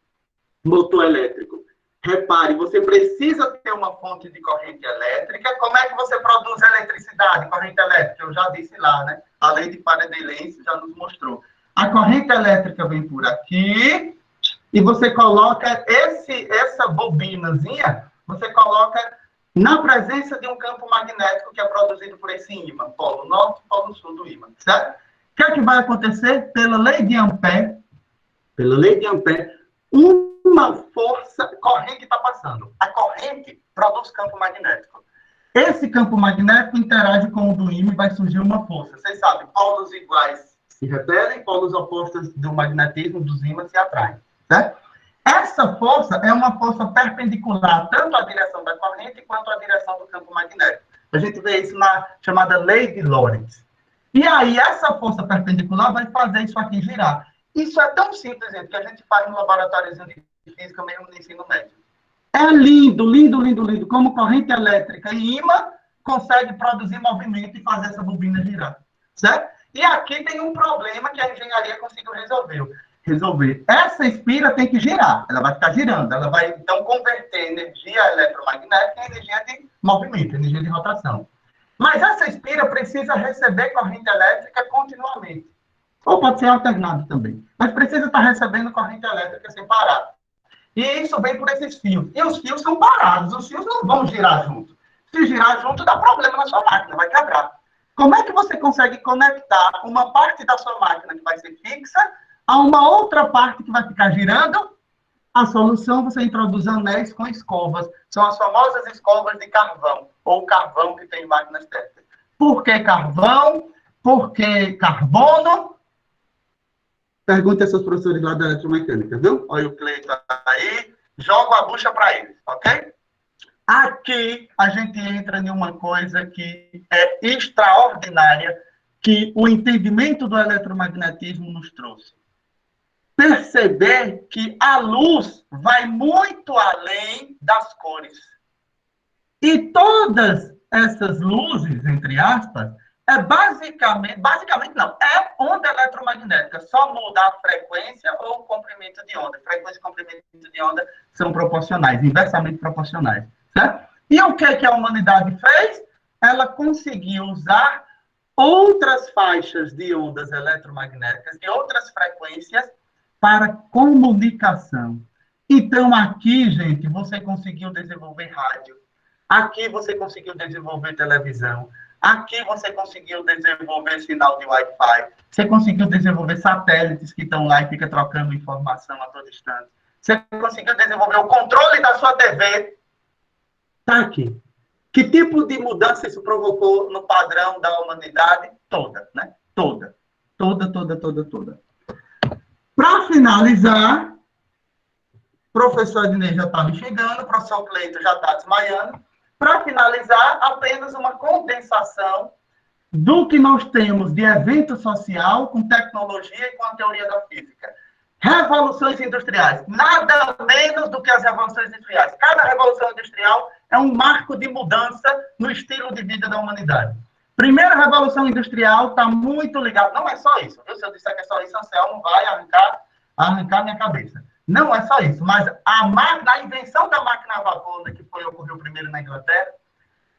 motor elétrico. Repare, você precisa ter uma fonte de corrente elétrica. Como é que você produz eletricidade, corrente elétrica? Eu já disse lá, né? A lei de Faraday-Lenz já nos mostrou. A corrente elétrica vem por aqui e você coloca essa bobinazinha, você coloca na presença de um campo magnético que é produzido por esse ímã, polo norte e polo sul do ímã, certo? O que é que vai acontecer? Pela lei de Ampère, uma força, corrente está passando. A corrente produz campo magnético. Esse campo magnético interage com o do ímã e vai surgir uma força. Vocês sabem, polos iguais se repelem, polos opostos do magnetismo dos ímãs se atraem, certo? Essa força é uma força perpendicular tanto à direção da corrente quanto à direção do campo magnético. A gente vê isso na chamada lei de Lorentz. E aí, essa força perpendicular vai fazer isso aqui girar. Isso é tão simples, gente, que a gente faz no laboratóriozinho de física, mesmo no ensino médio. É lindo, lindo, lindo, lindo, como corrente elétrica e ímã consegue produzir movimento e fazer essa bobina girar, certo? E aqui tem um problema que a engenharia conseguiu resolver. Essa espira tem que girar, ela vai ficar girando, ela vai, então, converter energia eletromagnética em energia de movimento, energia de rotação. Mas essa espira precisa receber corrente elétrica continuamente. Ou pode ser alternado também. Mas precisa estar recebendo corrente elétrica sem parar. E isso vem por esses fios. E os fios são parados, os fios não vão girar junto. Se girar junto, dá problema na sua máquina, vai quebrar. Como é que você consegue conectar uma parte da sua máquina que vai ser fixa a uma outra parte que vai ficar girando? A solução, você introduz anéis com escovas. São as famosas escovas de carvão, ou carvão que tem em máquinas térmicas. Por que carvão? Por que carbono? Pergunta a seus professores lá da eletromecânica, viu? Olha o Cleiton aí. Jogo a bucha para eles, ok? Aqui a gente entra em uma coisa que é extraordinária, que o entendimento do eletromagnetismo nos trouxe. Perceber que a luz vai muito além das cores. E todas essas luzes, entre aspas, é basicamente não, é onda eletromagnética, só muda a frequência ou o comprimento de onda. Frequência e comprimento de onda são proporcionais, inversamente proporcionais, certo? E o que a humanidade fez? Ela conseguiu usar outras faixas de ondas eletromagnéticas, de outras frequências, para comunicação. Então, aqui, gente, você conseguiu desenvolver rádio. Aqui você conseguiu desenvolver televisão. Aqui você conseguiu desenvolver sinal de Wi-Fi. Você conseguiu desenvolver satélites que estão lá e ficam trocando informação a todo instante. Você conseguiu desenvolver o controle da sua TV. Está aqui. Que tipo de mudança isso provocou no padrão da humanidade? Toda, né? Toda. Para finalizar, o professor Ednei já está me chegando, o professor Cleiton já está desmaiando. Para finalizar, apenas uma condensação do que nós temos de evento social com tecnologia e com a teoria da física. Revoluções industriais, nada menos do que as revoluções industriais. Cada revolução industrial é um marco de mudança no estilo de vida da humanidade. Primeira revolução industrial está muito ligada, não é só isso, viu? Se eu disser que é só isso, Anselmo vai arrancar minha cabeça. Não é só isso, mas a invenção da máquina a vapor, né, que ocorreu primeiro na Inglaterra,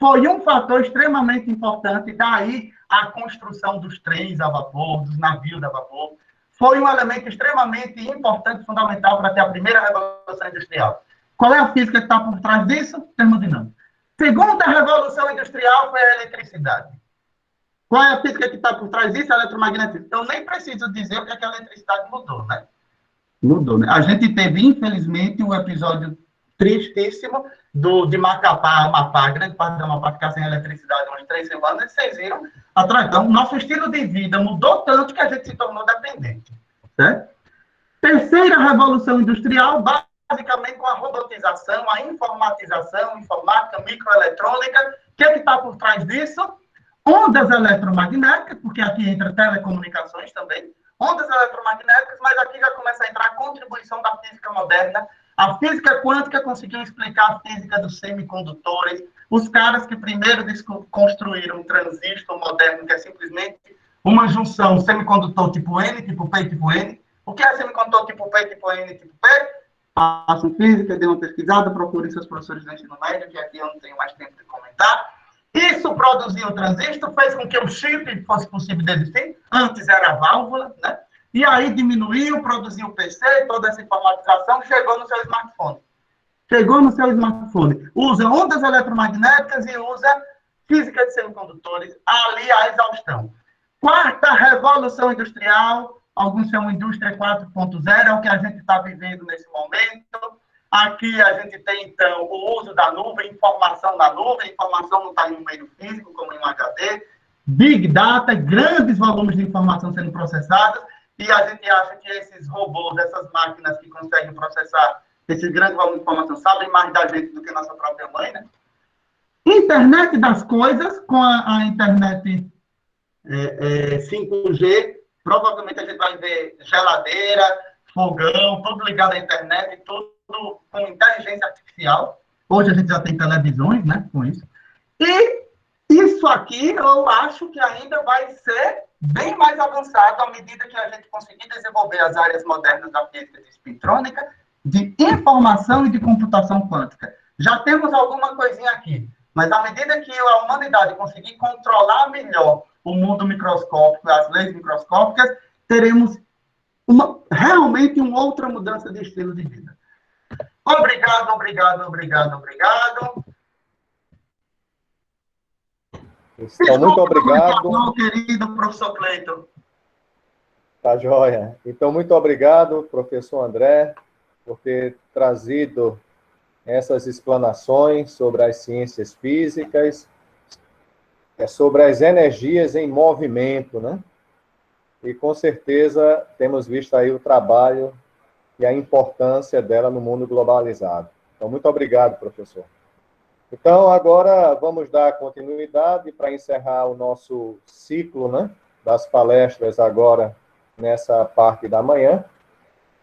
foi um fator extremamente importante, daí a construção dos trens a vapor, dos navios a vapor, foi um elemento extremamente importante, fundamental para ter a primeira revolução industrial. Qual é a física que está por trás disso? Termodinâmica. Segunda revolução industrial foi a eletricidade. Qual é a física que está por trás disso? A eletromagnetismo. Eu nem preciso dizer o que é que a eletricidade mudou, né? Mudou, né? A gente teve, infelizmente, um episódio tristíssimo de Macapá, Amapá, grande parte da Amapá ficar sem eletricidade umas 3 semanas, e vocês viram atrás. Então, nosso estilo de vida mudou tanto que a gente se tornou dependente. Certo? Terceira revolução industrial, basicamente com a robotização, a informatização, informática, microeletrônica. O que está por trás disso? Ondas eletromagnéticas, porque aqui entra telecomunicações também, ondas eletromagnéticas, mas aqui já começa a entrar a contribuição da física moderna. A física quântica conseguiu explicar a física dos semicondutores. Os caras que primeiro construíram um transistor moderno, que é simplesmente uma junção semicondutor tipo N, tipo P, tipo N. O que é semicondutor tipo P, tipo N, tipo P? Façam física, dê uma pesquisada, procurem seus professores do ensino médio, que aqui eu não tenho mais tempo de comentar. Isso produziu o transistor, fez com que o chip fosse possível de existir. Antes era a válvula, né? E aí diminuiu, produziu o PC, toda essa informatização, chegou no seu smartphone. Chegou no seu smartphone. Usa ondas eletromagnéticas e usa física de semicondutores, ali a exaustão. Quarta revolução industrial, alguns chamam indústria 4.0, é o que a gente está vivendo nesse momento. Aqui a gente tem, então, o uso da nuvem, informação na nuvem, informação não está em um meio físico, como em um HD, Big Data, grandes volumes de informação sendo processadas, e a gente acha que esses robôs, essas máquinas que conseguem processar esses grandes volumes de informação, sabem mais da gente do que nossa própria mãe, né? Internet das coisas, com a internet 5G, provavelmente a gente vai ver geladeira, fogão, tudo ligado à internet, tudo com inteligência artificial. Hoje a gente já tem televisões, né, com isso. E isso aqui eu acho que ainda vai ser bem mais avançado à medida que a gente conseguir desenvolver as áreas modernas da física de espintrônica, de informação e de computação quântica. Já temos alguma coisinha aqui, mas à medida que a humanidade conseguir controlar melhor o mundo microscópico, as leis microscópicas, teremos realmente uma outra mudança de estilo de vida. Obrigado, obrigado, obrigado, obrigado. Então, muito obrigado. Querido professor Cleiton. Tá joia. Então, muito obrigado, professor André, por ter trazido essas explanações sobre as ciências físicas, sobre as energias em movimento, né? E, com certeza, temos visto aí o trabalho e a importância dela no mundo globalizado. Então, muito obrigado, professor. Então, agora vamos dar continuidade para encerrar o nosso ciclo, né, das palestras agora nessa parte da manhã.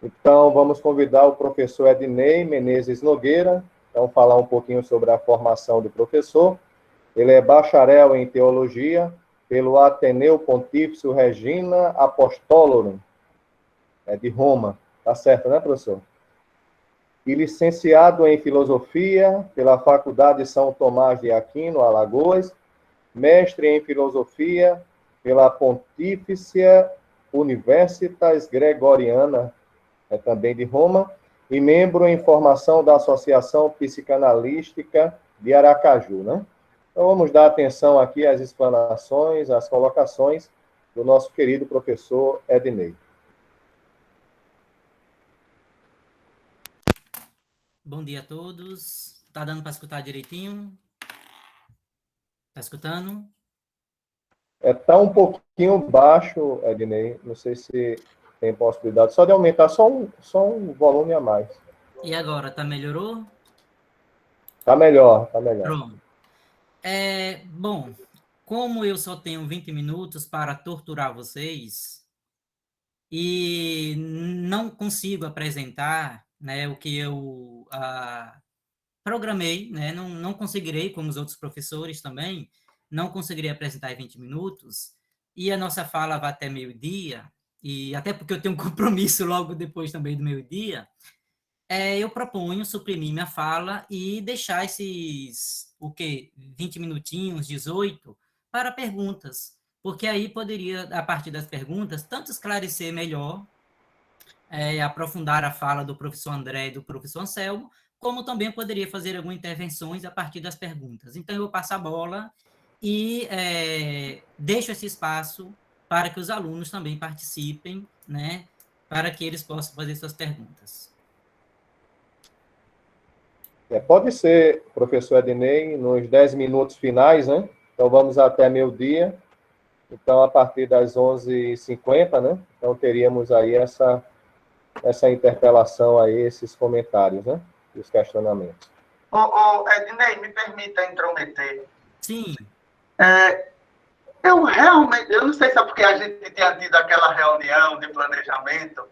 Então, vamos convidar o professor Ednei Menezes Nogueira, então falar um pouquinho sobre a formação do professor. Ele é bacharel em teologia pelo Ateneu Pontífice Regina Apostolorum, de Roma. Tá certo, né, professor? E licenciado em filosofia pela Faculdade São Tomás de Aquino, Alagoas, mestre em filosofia pela Pontifícia Universitas Gregoriana, também de Roma, e membro em formação da Associação Psicanalística de Aracaju, né? Então, vamos dar atenção aqui às explanações, às colocações do nosso querido professor Ednei. Bom dia a todos. Tá dando para escutar direitinho? Tá escutando? Tá um pouquinho baixo, Ednei. Não sei se tem possibilidade. Só de aumentar só um volume a mais. E agora, melhorou? Tá melhor, tá melhor. Pronto. Bom, como eu só tenho 20 minutos para torturar vocês e não consigo apresentar, né, o que eu programei, né, não conseguirei, como os outros professores também, não conseguirei apresentar em 20 minutos, e a nossa fala vai até meio-dia, e até porque eu tenho um compromisso logo depois também do meio-dia, eu proponho suprimir minha fala e deixar esses, 20 minutinhos, 18, para perguntas, porque aí poderia, a partir das perguntas, tanto esclarecer melhor, aprofundar a fala do professor André e do professor Anselmo, como também poderia fazer algumas intervenções a partir das perguntas. Então, eu passo a bola e deixo esse espaço para que os alunos também participem, né, para que eles possam fazer suas perguntas. Pode ser, professor Ednei, nos 10 minutos finais, né? Então, vamos até meio-dia. Então, a partir das 11h50, né? Então, teríamos aí essa interpelação aí, esses comentários, né? E os questionamentos. Ednei, me permita intrometer. Sim. Eu realmente, eu não sei se é porque a gente tinha tido aquela reunião de planejamento,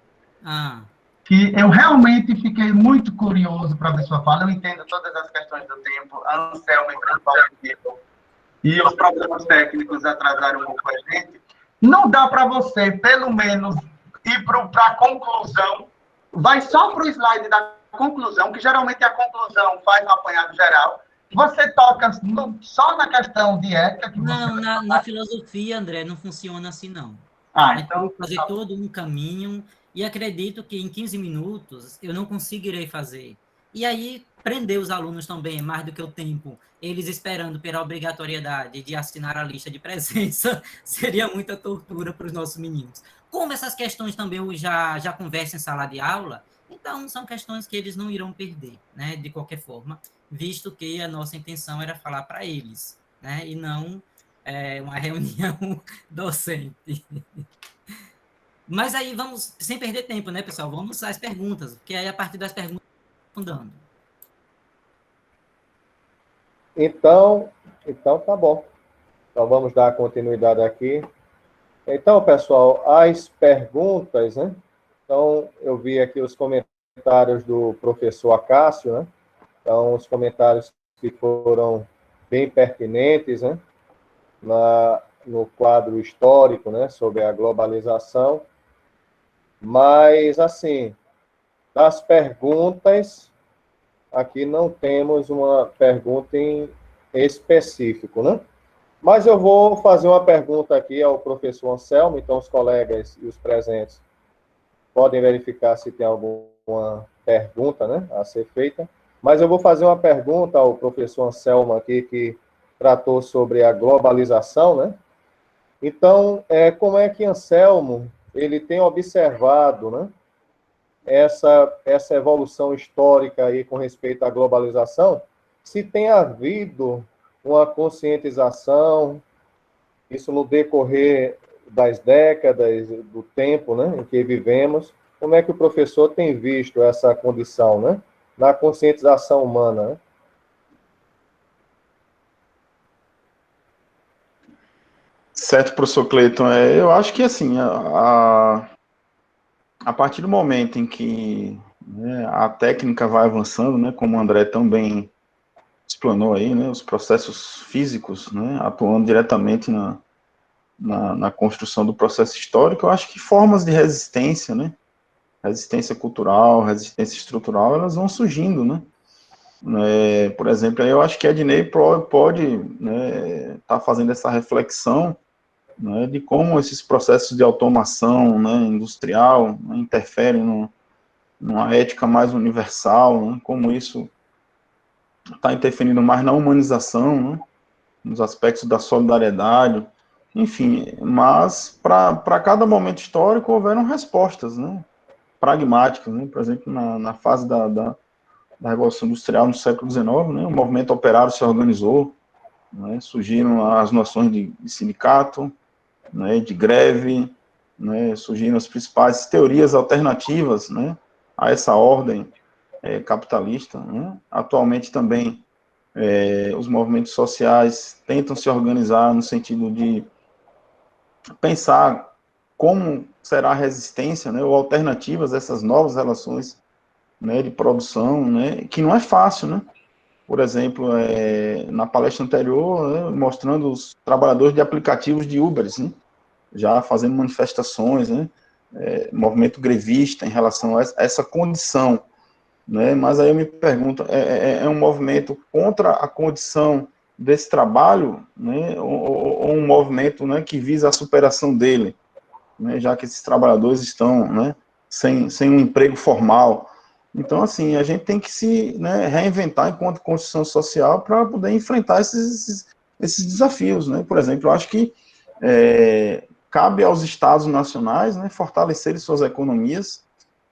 que eu realmente fiquei muito curioso para ver sua fala. Eu entendo todas as questões do tempo, a Anselmo e os problemas técnicos atrasaram um pouco a gente. Não dá para você, pelo menos, ir para a conclusão, vai só para o slide da conclusão, que geralmente a conclusão faz um apanhado geral. Você toca só na questão de ética? Não, na filosofia, André, não funciona assim, não. Então, eu vou fazer todo um caminho e acredito que em 15 minutos eu não conseguirei fazer. E aí, prender os alunos também, mais do que o tempo, eles esperando pela obrigatoriedade de assinar a lista de presença, seria muita tortura para os nossos meninos. Como essas questões também eu já converso em sala de aula, então são questões que eles não irão perder, né, de qualquer forma, visto que a nossa intenção era falar para eles, né, e não uma reunião docente. Mas aí vamos, sem perder tempo, né, pessoal? Vamos às perguntas, porque aí a partir das perguntas fundando. Então tá bom. Então vamos dar continuidade aqui. Então, pessoal, as perguntas, né? Então, eu vi aqui os comentários do professor Acácio, né? Então, os comentários que foram bem pertinentes, né? No quadro histórico, né? Sobre a globalização. Mas, assim, das perguntas, aqui não temos uma pergunta em específico, né? Mas eu vou fazer uma pergunta aqui ao professor Anselmo, então os colegas e os presentes podem verificar se tem alguma pergunta, né, a ser feita. Mas eu vou fazer uma pergunta ao professor Anselmo aqui, que tratou sobre a globalização, né? Então, como é que Anselmo ele tem observado, né, essa evolução histórica aí com respeito à globalização? Se tem havido uma conscientização, isso no decorrer das décadas, do tempo, né, em que vivemos, como é que o professor tem visto essa condição, né, na conscientização humana, né? Certo, professor Cleiton. Eu acho que, assim, a partir do momento em que, né, a técnica vai avançando, né, como o André também explanou aí, né, os processos físicos, né, atuando diretamente na construção do processo histórico, eu acho que formas de resistência, né, resistência cultural, resistência estrutural, elas vão surgindo, né. Por exemplo, eu acho que a Ednei pode, né, tá fazendo essa reflexão, né, de como esses processos de automação, né, industrial, né, interferem numa ética mais universal, né, como isso está interferindo mais na humanização, né, nos aspectos da solidariedade, enfim, mas para cada momento histórico houveram respostas, né, pragmáticas, né, por exemplo, na fase da Revolução Industrial no século XIX, né, o movimento operário se organizou, né, surgiram as noções de sindicato, né, de greve, né, surgiram as principais teorias alternativas, né, a essa ordem capitalista, né. Atualmente também os movimentos sociais tentam se organizar no sentido de pensar como será a resistência, né, ou alternativas a essas novas relações, né, de produção, né, que não é fácil, né? Por exemplo, na palestra anterior, né, mostrando os trabalhadores de aplicativos de Uber, né, já fazendo manifestações, né, movimento grevista em relação a essa condição, né, mas aí eu me pergunto, é um movimento contra a condição desse trabalho, né, ou um movimento, né, que visa a superação dele, né, já que esses trabalhadores estão, né, sem um emprego formal. Então, assim, a gente tem que se, né, reinventar enquanto construção social para poder enfrentar esses desafios, né? Por exemplo, eu acho que cabe aos estados nacionais, né, fortalecerem suas economias,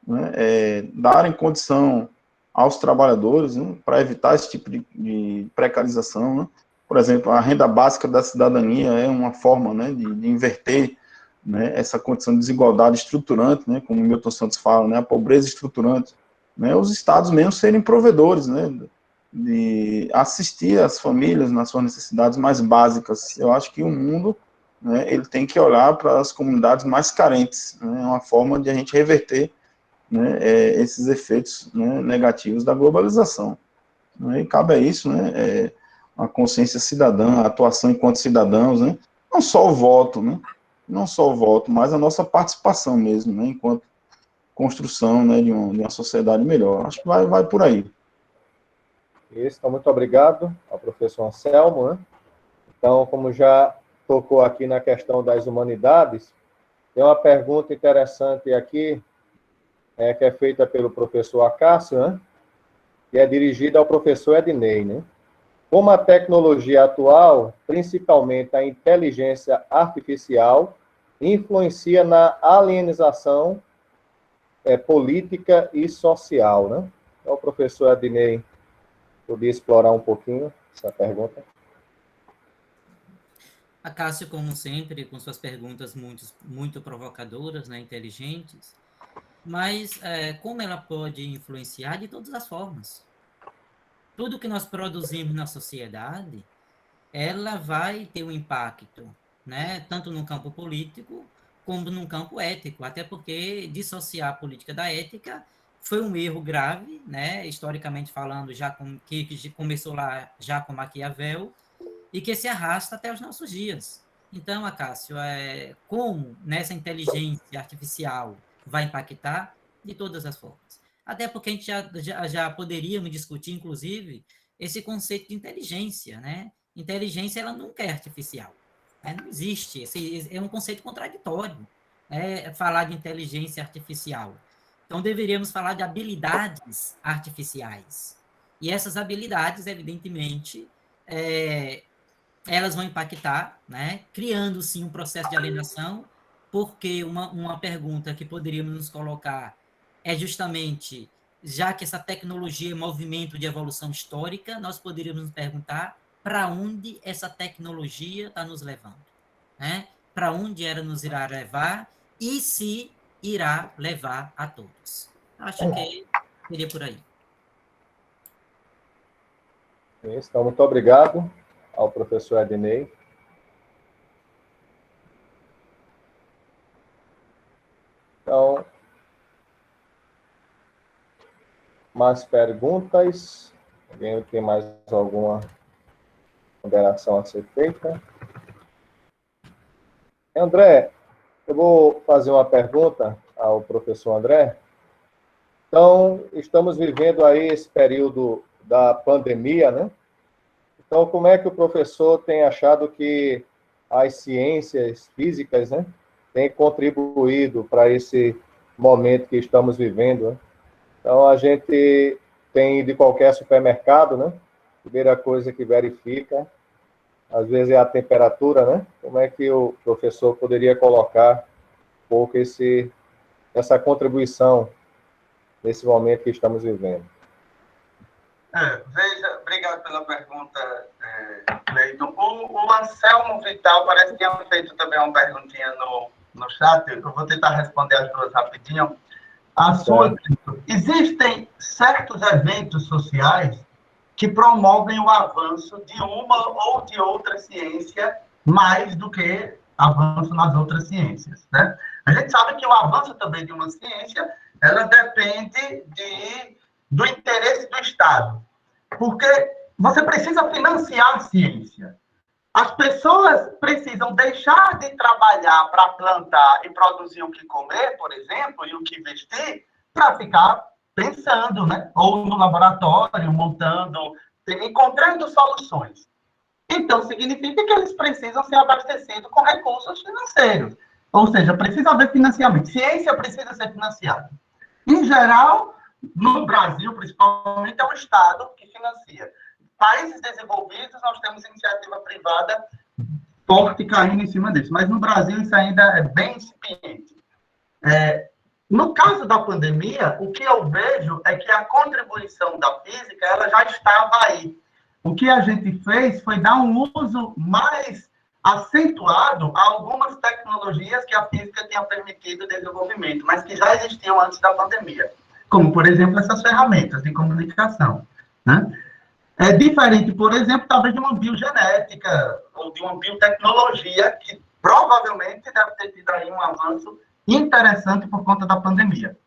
né, darem condição aos trabalhadores, né, para evitar esse tipo de precarização, né? Por exemplo, a renda básica da cidadania é uma forma, né, de inverter, né, essa condição de desigualdade estruturante, né, como o Milton Santos fala, né, a pobreza estruturante, né, os estados mesmo serem provedores, né, de assistir as famílias nas suas necessidades mais básicas. Eu acho que o mundo, né, ele tem que olhar para as comunidades mais carentes, né, é uma forma de a gente reverter, né, esses efeitos, né, negativos da globalização. Né, e cabe a isso, né, a consciência cidadã, a atuação enquanto cidadãos, né, não só o voto, né, não só o voto, mas a nossa participação mesmo, né, enquanto construção, né, de uma sociedade melhor. Acho que vai por aí. Isso, então, muito obrigado ao professor Anselmo, né? Então, como já tocou aqui na questão das humanidades, tem uma pergunta interessante aqui, que é feita pelo professor Acácio, né? Que é dirigida ao professor Ednei, né? Como a tecnologia atual, principalmente a inteligência artificial, influencia na alienização política e social, né? Então, o professor Ednei podia explorar um pouquinho essa pergunta. A Cássio, como sempre, com suas perguntas muito provocadoras, né, inteligentes, mas como ela pode influenciar de todas as formas? Tudo que nós produzimos na sociedade, ela vai ter um impacto, né, tanto no campo político como no campo ético, até porque dissociar a política da ética foi um erro grave, né, historicamente falando, que começou lá já com Maquiavel, e que se arrasta até os nossos dias. Então, Acácio, como nessa inteligência artificial vai impactar? De todas as formas. Até porque a gente já poderíamos discutir, inclusive, esse conceito de inteligência, né? Inteligência, ela nunca é artificial. Né? Não existe. É um conceito contraditório, falar de inteligência artificial. Então, deveríamos falar de habilidades artificiais. E essas habilidades, evidentemente, elas vão impactar, né? Criando, sim, um processo de alienação, porque uma pergunta que poderíamos nos colocar é justamente, já que essa tecnologia é movimento de evolução histórica, nós poderíamos nos perguntar para onde essa tecnologia está nos levando, né? Para onde ela nos irá levar e se irá levar a todos. Acho que seria por aí. Então, muito obrigado ao professor Ednei. Então, mais perguntas? Alguém tem mais alguma ponderação a ser feita? André, eu vou fazer uma pergunta ao professor André. Então, estamos vivendo aí esse período da pandemia, né? Então, como é que o professor tem achado que as ciências físicas, né, têm contribuído para esse momento que estamos vivendo, né? Então, a gente tem de qualquer supermercado, né? Primeira coisa que verifica, às vezes, é a temperatura, né? Como é que o professor poderia colocar um pouco essa contribuição nesse momento que estamos vivendo? Veja, obrigado pela pergunta, Cleiton. O Anselmo Vital parece que tinha feito também uma perguntinha no chat, eu vou tentar responder as duas rapidinho. A sua, existem certos eventos sociais que promovem o avanço de uma ou de outra ciência mais do que avanço nas outras ciências, né? A gente sabe que o avanço também de uma ciência, ela depende do interesse do Estado, porque você precisa financiar a ciência. As pessoas precisam deixar de trabalhar para plantar e produzir o que comer, por exemplo, e o que vestir, para ficar pensando, né? Ou no laboratório, montando, encontrando soluções. Então, significa que eles precisam ser abastecidos com recursos financeiros. Ou seja, precisa haver financiamento. Ciência precisa ser financiada. Em geral, no Brasil, principalmente, é o Estado que financia. Países desenvolvidos, nós temos iniciativa privada forte caindo em cima disso. Mas no Brasil, isso ainda é bem incipiente. No caso da pandemia, o que eu vejo é que a contribuição da física ela já estava aí. O que a gente fez foi dar um uso mais acentuado a algumas tecnologias que a física tinha permitido o desenvolvimento, mas que já existiam antes da pandemia. Como, por exemplo, essas ferramentas de comunicação, né? É diferente, por exemplo, talvez de uma biogenética ou de uma biotecnologia que provavelmente deve ter tido aí um avanço interessante por conta da pandemia,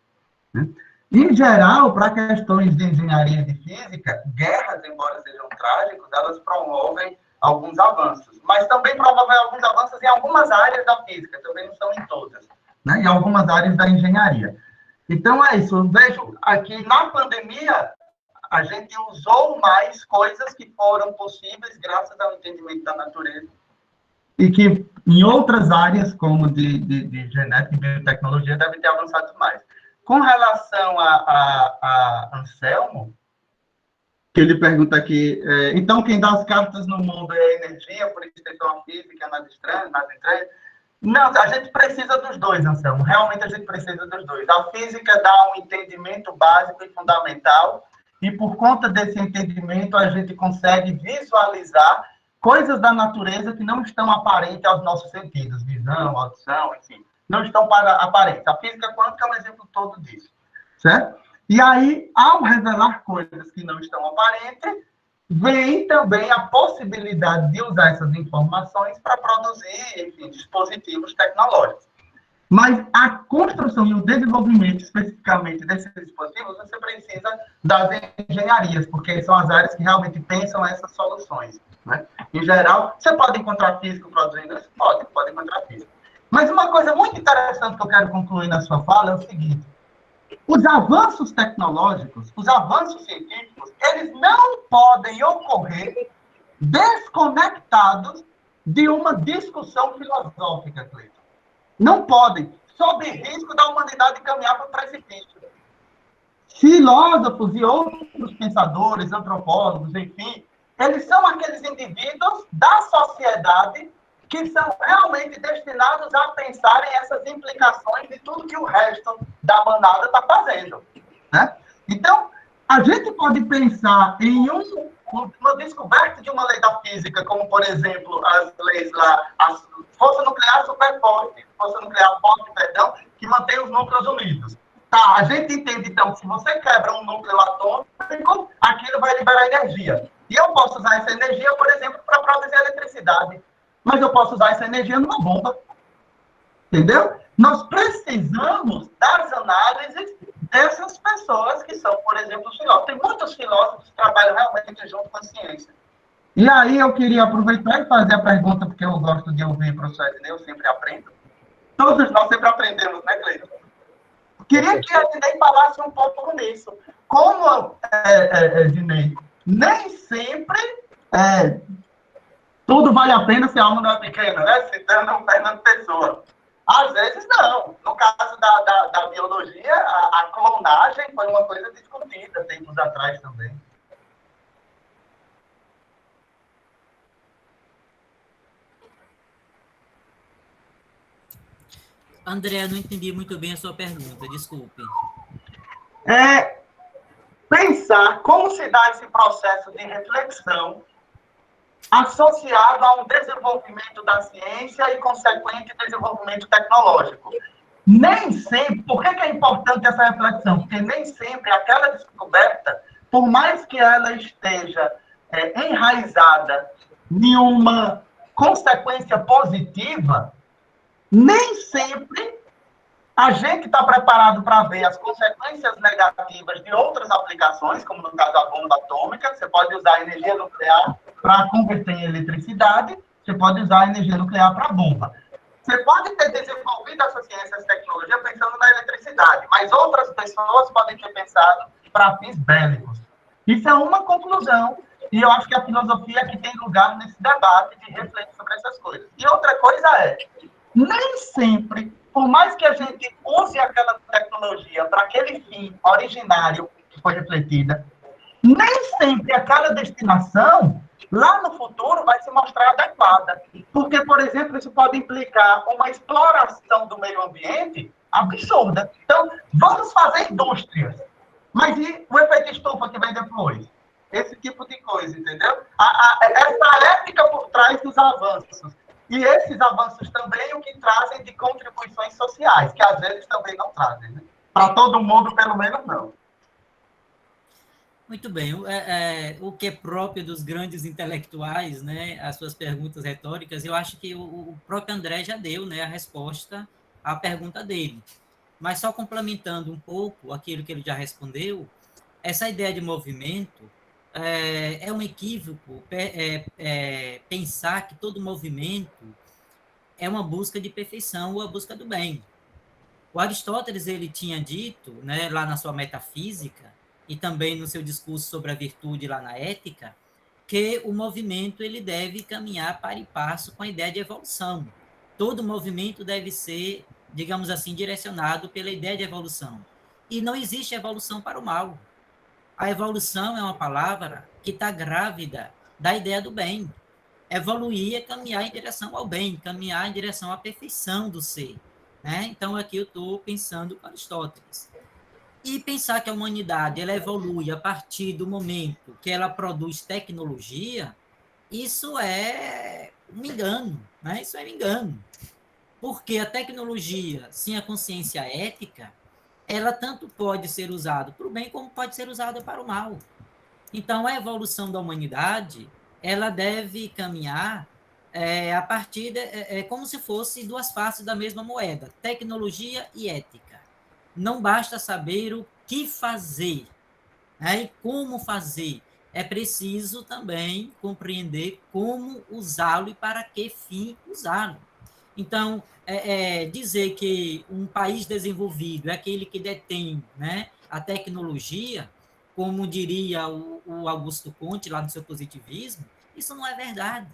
né? Em geral, para questões de engenharia e de física, guerras, embora sejam trágicas, elas promovem alguns avanços, mas também promovem alguns avanços em algumas áreas da física, também não são em todas, né? Em algumas áreas da engenharia. Então, é isso. Eu vejo aqui, na pandemia, a gente usou mais coisas que foram possíveis graças ao entendimento da natureza e que em outras áreas, como de genética e biotecnologia, devem ter avançado mais. Com relação a Anselmo, que ele pergunta aqui, então quem dá as cartas no mundo é a energia, por isso tem uma física nas entranhas? Não, a gente precisa dos dois, Anselmo. Realmente a gente precisa dos dois. A física dá um entendimento básico e fundamental, e por conta desse entendimento a gente consegue visualizar coisas da natureza que não estão aparentes aos nossos sentidos, visão, audição, enfim, não estão aparentes. A física quântica é um exemplo todo disso, certo? E aí, ao revelar coisas que não estão aparentes, vem também a possibilidade de usar essas informações para produzir, enfim, dispositivos tecnológicos. Mas a construção e o desenvolvimento, especificamente desses dispositivos, você precisa das engenharias, porque são as áreas que realmente pensam essas soluções, né? Em geral, você pode encontrar físico produzindo isso? Pode encontrar físico. Mas uma coisa muito interessante que eu quero concluir na sua fala é o seguinte: os avanços tecnológicos, os avanços científicos, eles não podem ocorrer desconectados de uma discussão filosófica, Cleiton. Não podem, sob risco da humanidade caminhar para o precipício. Filósofos e outros pensadores, antropólogos, enfim, eles são aqueles indivíduos da sociedade que são realmente destinados a pensarem essas implicações de tudo que o resto da manada está fazendo, né? Então, a gente pode pensar em uma descoberta de uma lei da física, como, por exemplo, as leis lá, a força nuclear super forte, que mantém os núcleos unidos. Tá, a gente entende, então, que se você quebra um núcleo atômico, aquilo vai liberar energia. E eu posso usar essa energia, por exemplo, para produzir eletricidade. Mas eu posso usar essa energia numa bomba. Entendeu? Nós precisamos das análises dessas pessoas que são, por exemplo, os filósofos. Tem muitos filósofos que trabalham realmente junto com a ciência. E aí eu queria aproveitar e fazer a pergunta, porque eu gosto de ouvir o professor Ednei, eu sempre aprendo. Todos nós sempre aprendemos, né, Cleiton? Queria que a Ednei falasse um pouco nisso. Como, Ednei, nem sempre tudo vale a pena se a alma não é pequena, né? Citando o Fernando Pessoa. Às vezes, não. No caso da biologia, a clonagem foi uma coisa discutida tempos atrás também. André, eu não entendi muito bem a sua pergunta, desculpe. Pensar como se dá esse processo de reflexão associado a um desenvolvimento da ciência e consequente desenvolvimento tecnológico. Nem sempre, por que é importante essa reflexão? Porque nem sempre aquela descoberta por mais que ela esteja enraizada em uma consequência positiva, nem sempre a gente está preparado para ver as consequências negativas de outras aplicações, como no caso a bomba atômica. Você pode usar a energia nuclear para converter em eletricidade, você pode usar a energia nuclear para bomba. Você pode ter desenvolvido essa ciência, essa tecnologia pensando na eletricidade, mas outras pessoas podem ter pensado para fins bélicos. Isso é uma conclusão, e eu acho que a filosofia aqui tem lugar nesse debate de refletir sobre essas coisas. E outra coisa nem sempre, por mais que a gente use aquela tecnologia para aquele fim originário que foi refletida, nem sempre aquela destinação, lá no futuro, vai se mostrar adequada. Porque, por exemplo, isso pode implicar uma exploração do meio ambiente absurda. Então, vamos fazer indústrias. Mas e o efeito estufa que vem depois? Esse tipo de coisa, entendeu? Essa ética por trás dos avanços. E esses avanços também o que trazem de contribuições sociais, que às vezes também não trazem. Né? Para todo mundo, pelo menos, não. Muito bem. O que é próprio dos grandes intelectuais, né, as suas perguntas retóricas, eu acho que o próprio André já deu, né, a resposta à pergunta dele. Mas só complementando um pouco aquilo que ele já respondeu, essa ideia de movimento é um equívoco pensar que todo movimento é uma busca de perfeição ou a busca do bem. O Aristóteles ele tinha dito, né, lá na sua Metafísica, e também no seu discurso sobre a virtude lá na Ética, que o movimento ele deve caminhar par e passo com a ideia de evolução. Todo movimento deve ser, digamos assim, direcionado pela ideia de evolução. E não existe evolução para o mal. A evolução é uma palavra que está grávida da ideia do bem. Evoluir é caminhar em direção ao bem, caminhar em direção à perfeição do ser. Né? Então, aqui eu estou pensando com Aristóteles. E pensar que a humanidade ela evolui a partir do momento que ela produz tecnologia, isso é um engano. Né? Isso é um engano. Porque a tecnologia, sem a consciência ética, ela tanto pode ser usada para o bem como pode ser usada para o mal. Então, a evolução da humanidade, ela deve caminhar a partir como se fosse duas faces da mesma moeda, tecnologia e ética. Não basta saber o que fazer, né, e como fazer. É preciso também compreender como usá-lo e para que fim usá-lo. Então, dizer que um país desenvolvido é aquele que detém, né, a tecnologia, como diria o Augusto Comte, lá no seu positivismo, isso não é verdade.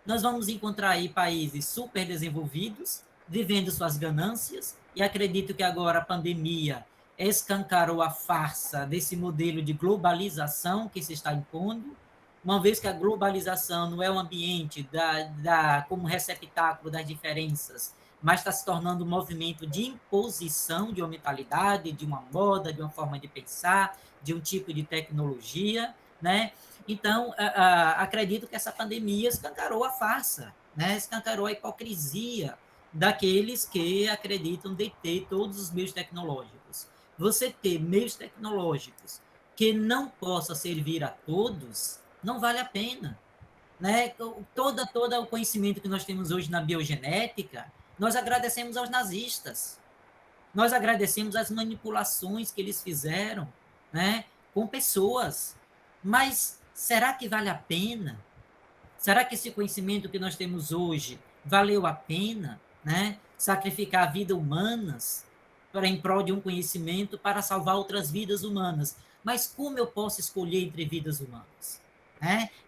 Nós vamos encontrar aí países super desenvolvidos, vivendo suas ganâncias, e acredito que agora a pandemia escancarou a farsa desse modelo de globalização que se está impondo, uma vez que a globalização não é um ambiente como receptáculo das diferenças, mas está se tornando um movimento de imposição de uma mentalidade, de uma moda, de uma forma de pensar, de um tipo de tecnologia, né? Então, acredito que essa pandemia escancarou a farsa, né? Escancarou a hipocrisia daqueles que acreditam deter todos os meios tecnológicos. Você ter meios tecnológicos que não possa servir a todos, não vale a pena. Né? Todo o conhecimento que nós temos hoje na biogenética, nós agradecemos aos nazistas. Nós agradecemos as manipulações que eles fizeram, né, com pessoas. Mas será que vale a pena? Será que esse conhecimento que nós temos hoje valeu a pena, né, sacrificar a vida humanas em prol de um conhecimento para salvar outras vidas humanas? Mas como eu posso escolher entre vidas humanas?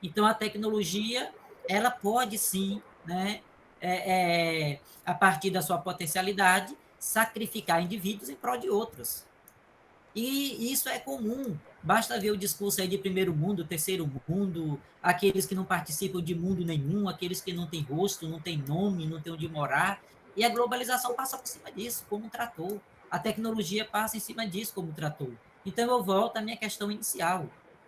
Então, a tecnologia, ela pode sim, né, a partir da sua potencialidade, sacrificar indivíduos em prol de outros. E isso é comum. Basta ver o discurso aí de primeiro mundo, terceiro mundo, aqueles que não participam de mundo nenhum, aqueles que não têm rosto, não têm nome, não têm onde morar. E a globalização passa por cima disso, como tratou. A tecnologia passa em cima disso, como tratou. Então, eu volto à minha questão inicial.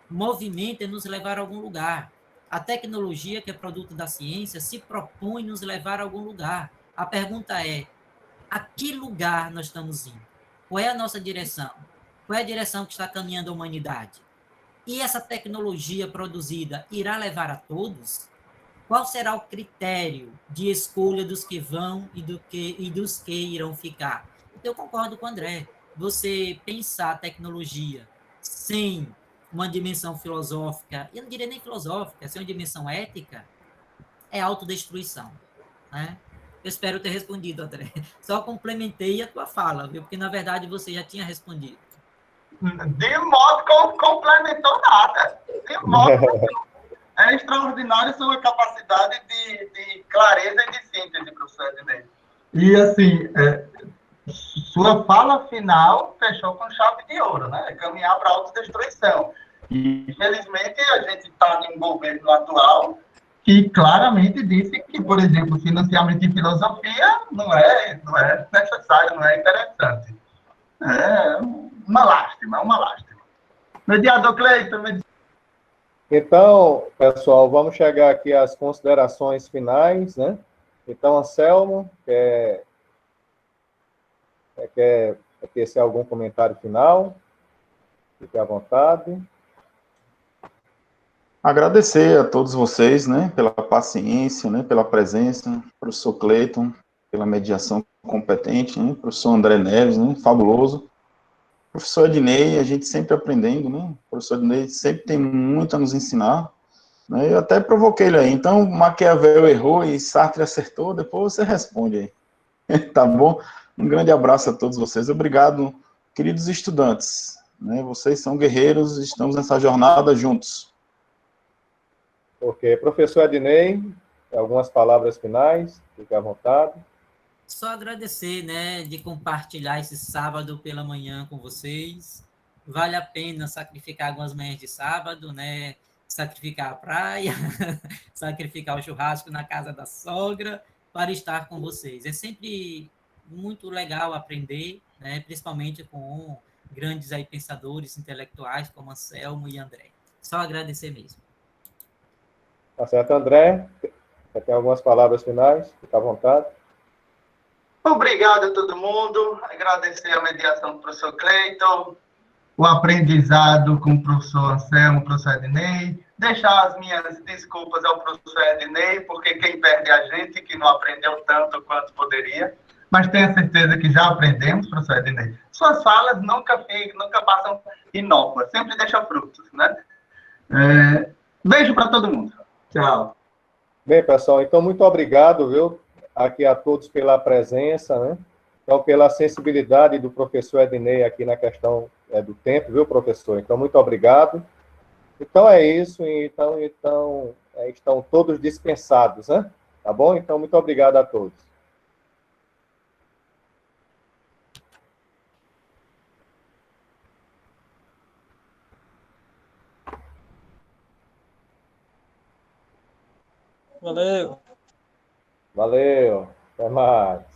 Movimento é nos levar a algum lugar. A tecnologia, que é produto da ciência, se propõe nos levar a algum lugar. A pergunta é, a que lugar nós estamos indo? Qual é a nossa direção? Qual é a direção que está caminhando a humanidade? e essa tecnologia produzida irá levar a todos? Qual será o critério de escolha dos que vão e dos que irão ficar? Então, eu concordo com o André. Você pensar a tecnologia sem uma dimensão filosófica, eu não diria nem filosófica, sem uma dimensão ética, é autodestruição, né? Eu espero ter respondido, André. Só complementei a tua fala, viu? Porque, na verdade, você já tinha respondido. De modo que complementou nada. De modo é extraordinária sua capacidade de clareza e de síntese, professor Ednei. E, assim, sua fala final fechou com chave de ouro, né? Caminhar para a autodestruição. E, infelizmente, a gente está em um governo atual que claramente disse que, por exemplo, financiamento de filosofia não é necessário, não é interessante. É uma lástima, é uma lástima. Mediador Cleiton, Então, pessoal, vamos chegar aqui às considerações finais, né? Então, Anselmo, quer tecer algum comentário final? Fique à vontade. Agradecer a todos vocês, né, pela paciência, né, pela presença, professor Cleiton, pela mediação competente, né, professor André Neves, né, fabuloso. Professor Ednei, a gente sempre aprendendo, né, o professor Ednei sempre tem muito a nos ensinar, né, eu até provoquei ele aí, então Maquiavel errou e Sartre acertou, depois você responde aí, tá bom? Um grande abraço a todos vocês, obrigado, queridos estudantes, né, vocês são guerreiros, estamos nessa jornada juntos. Ok. Professor Ednei, algumas palavras finais, fique à vontade. Só agradecer, né, de compartilhar esse sábado pela manhã com vocês. Vale a pena sacrificar algumas manhãs de sábado, né? Sacrificar a praia, sacrificar o churrasco na casa da sogra para estar com vocês. É sempre muito legal aprender, né? Principalmente com grandes aí pensadores intelectuais como Anselmo e André. Só agradecer mesmo. Tá certo, André? Você tem algumas palavras finais? Fique à vontade. obrigado a todo mundo. Agradecer a mediação do professor Cleiton, o aprendizado com o professor Anselmo, o professor Ednei. Deixar as minhas desculpas ao professor Ednei, porque quem perde é a gente, que não aprendeu tanto quanto poderia. Mas tenha certeza que já aprendemos, professor Ednei. Suas falas nunca passam inócuas, sempre deixam frutos, né? Beijo para todo mundo. Tchau. Bem, pessoal, então muito obrigado, viu, aqui a todos pela presença, né? Então, pela sensibilidade do professor Ednei aqui na questão do tempo, viu, professor? Então, muito obrigado. Então, é isso. Então estão todos dispensados, né? Tá bom? Então, muito obrigado a todos. Valeu. Valeu. Até mais.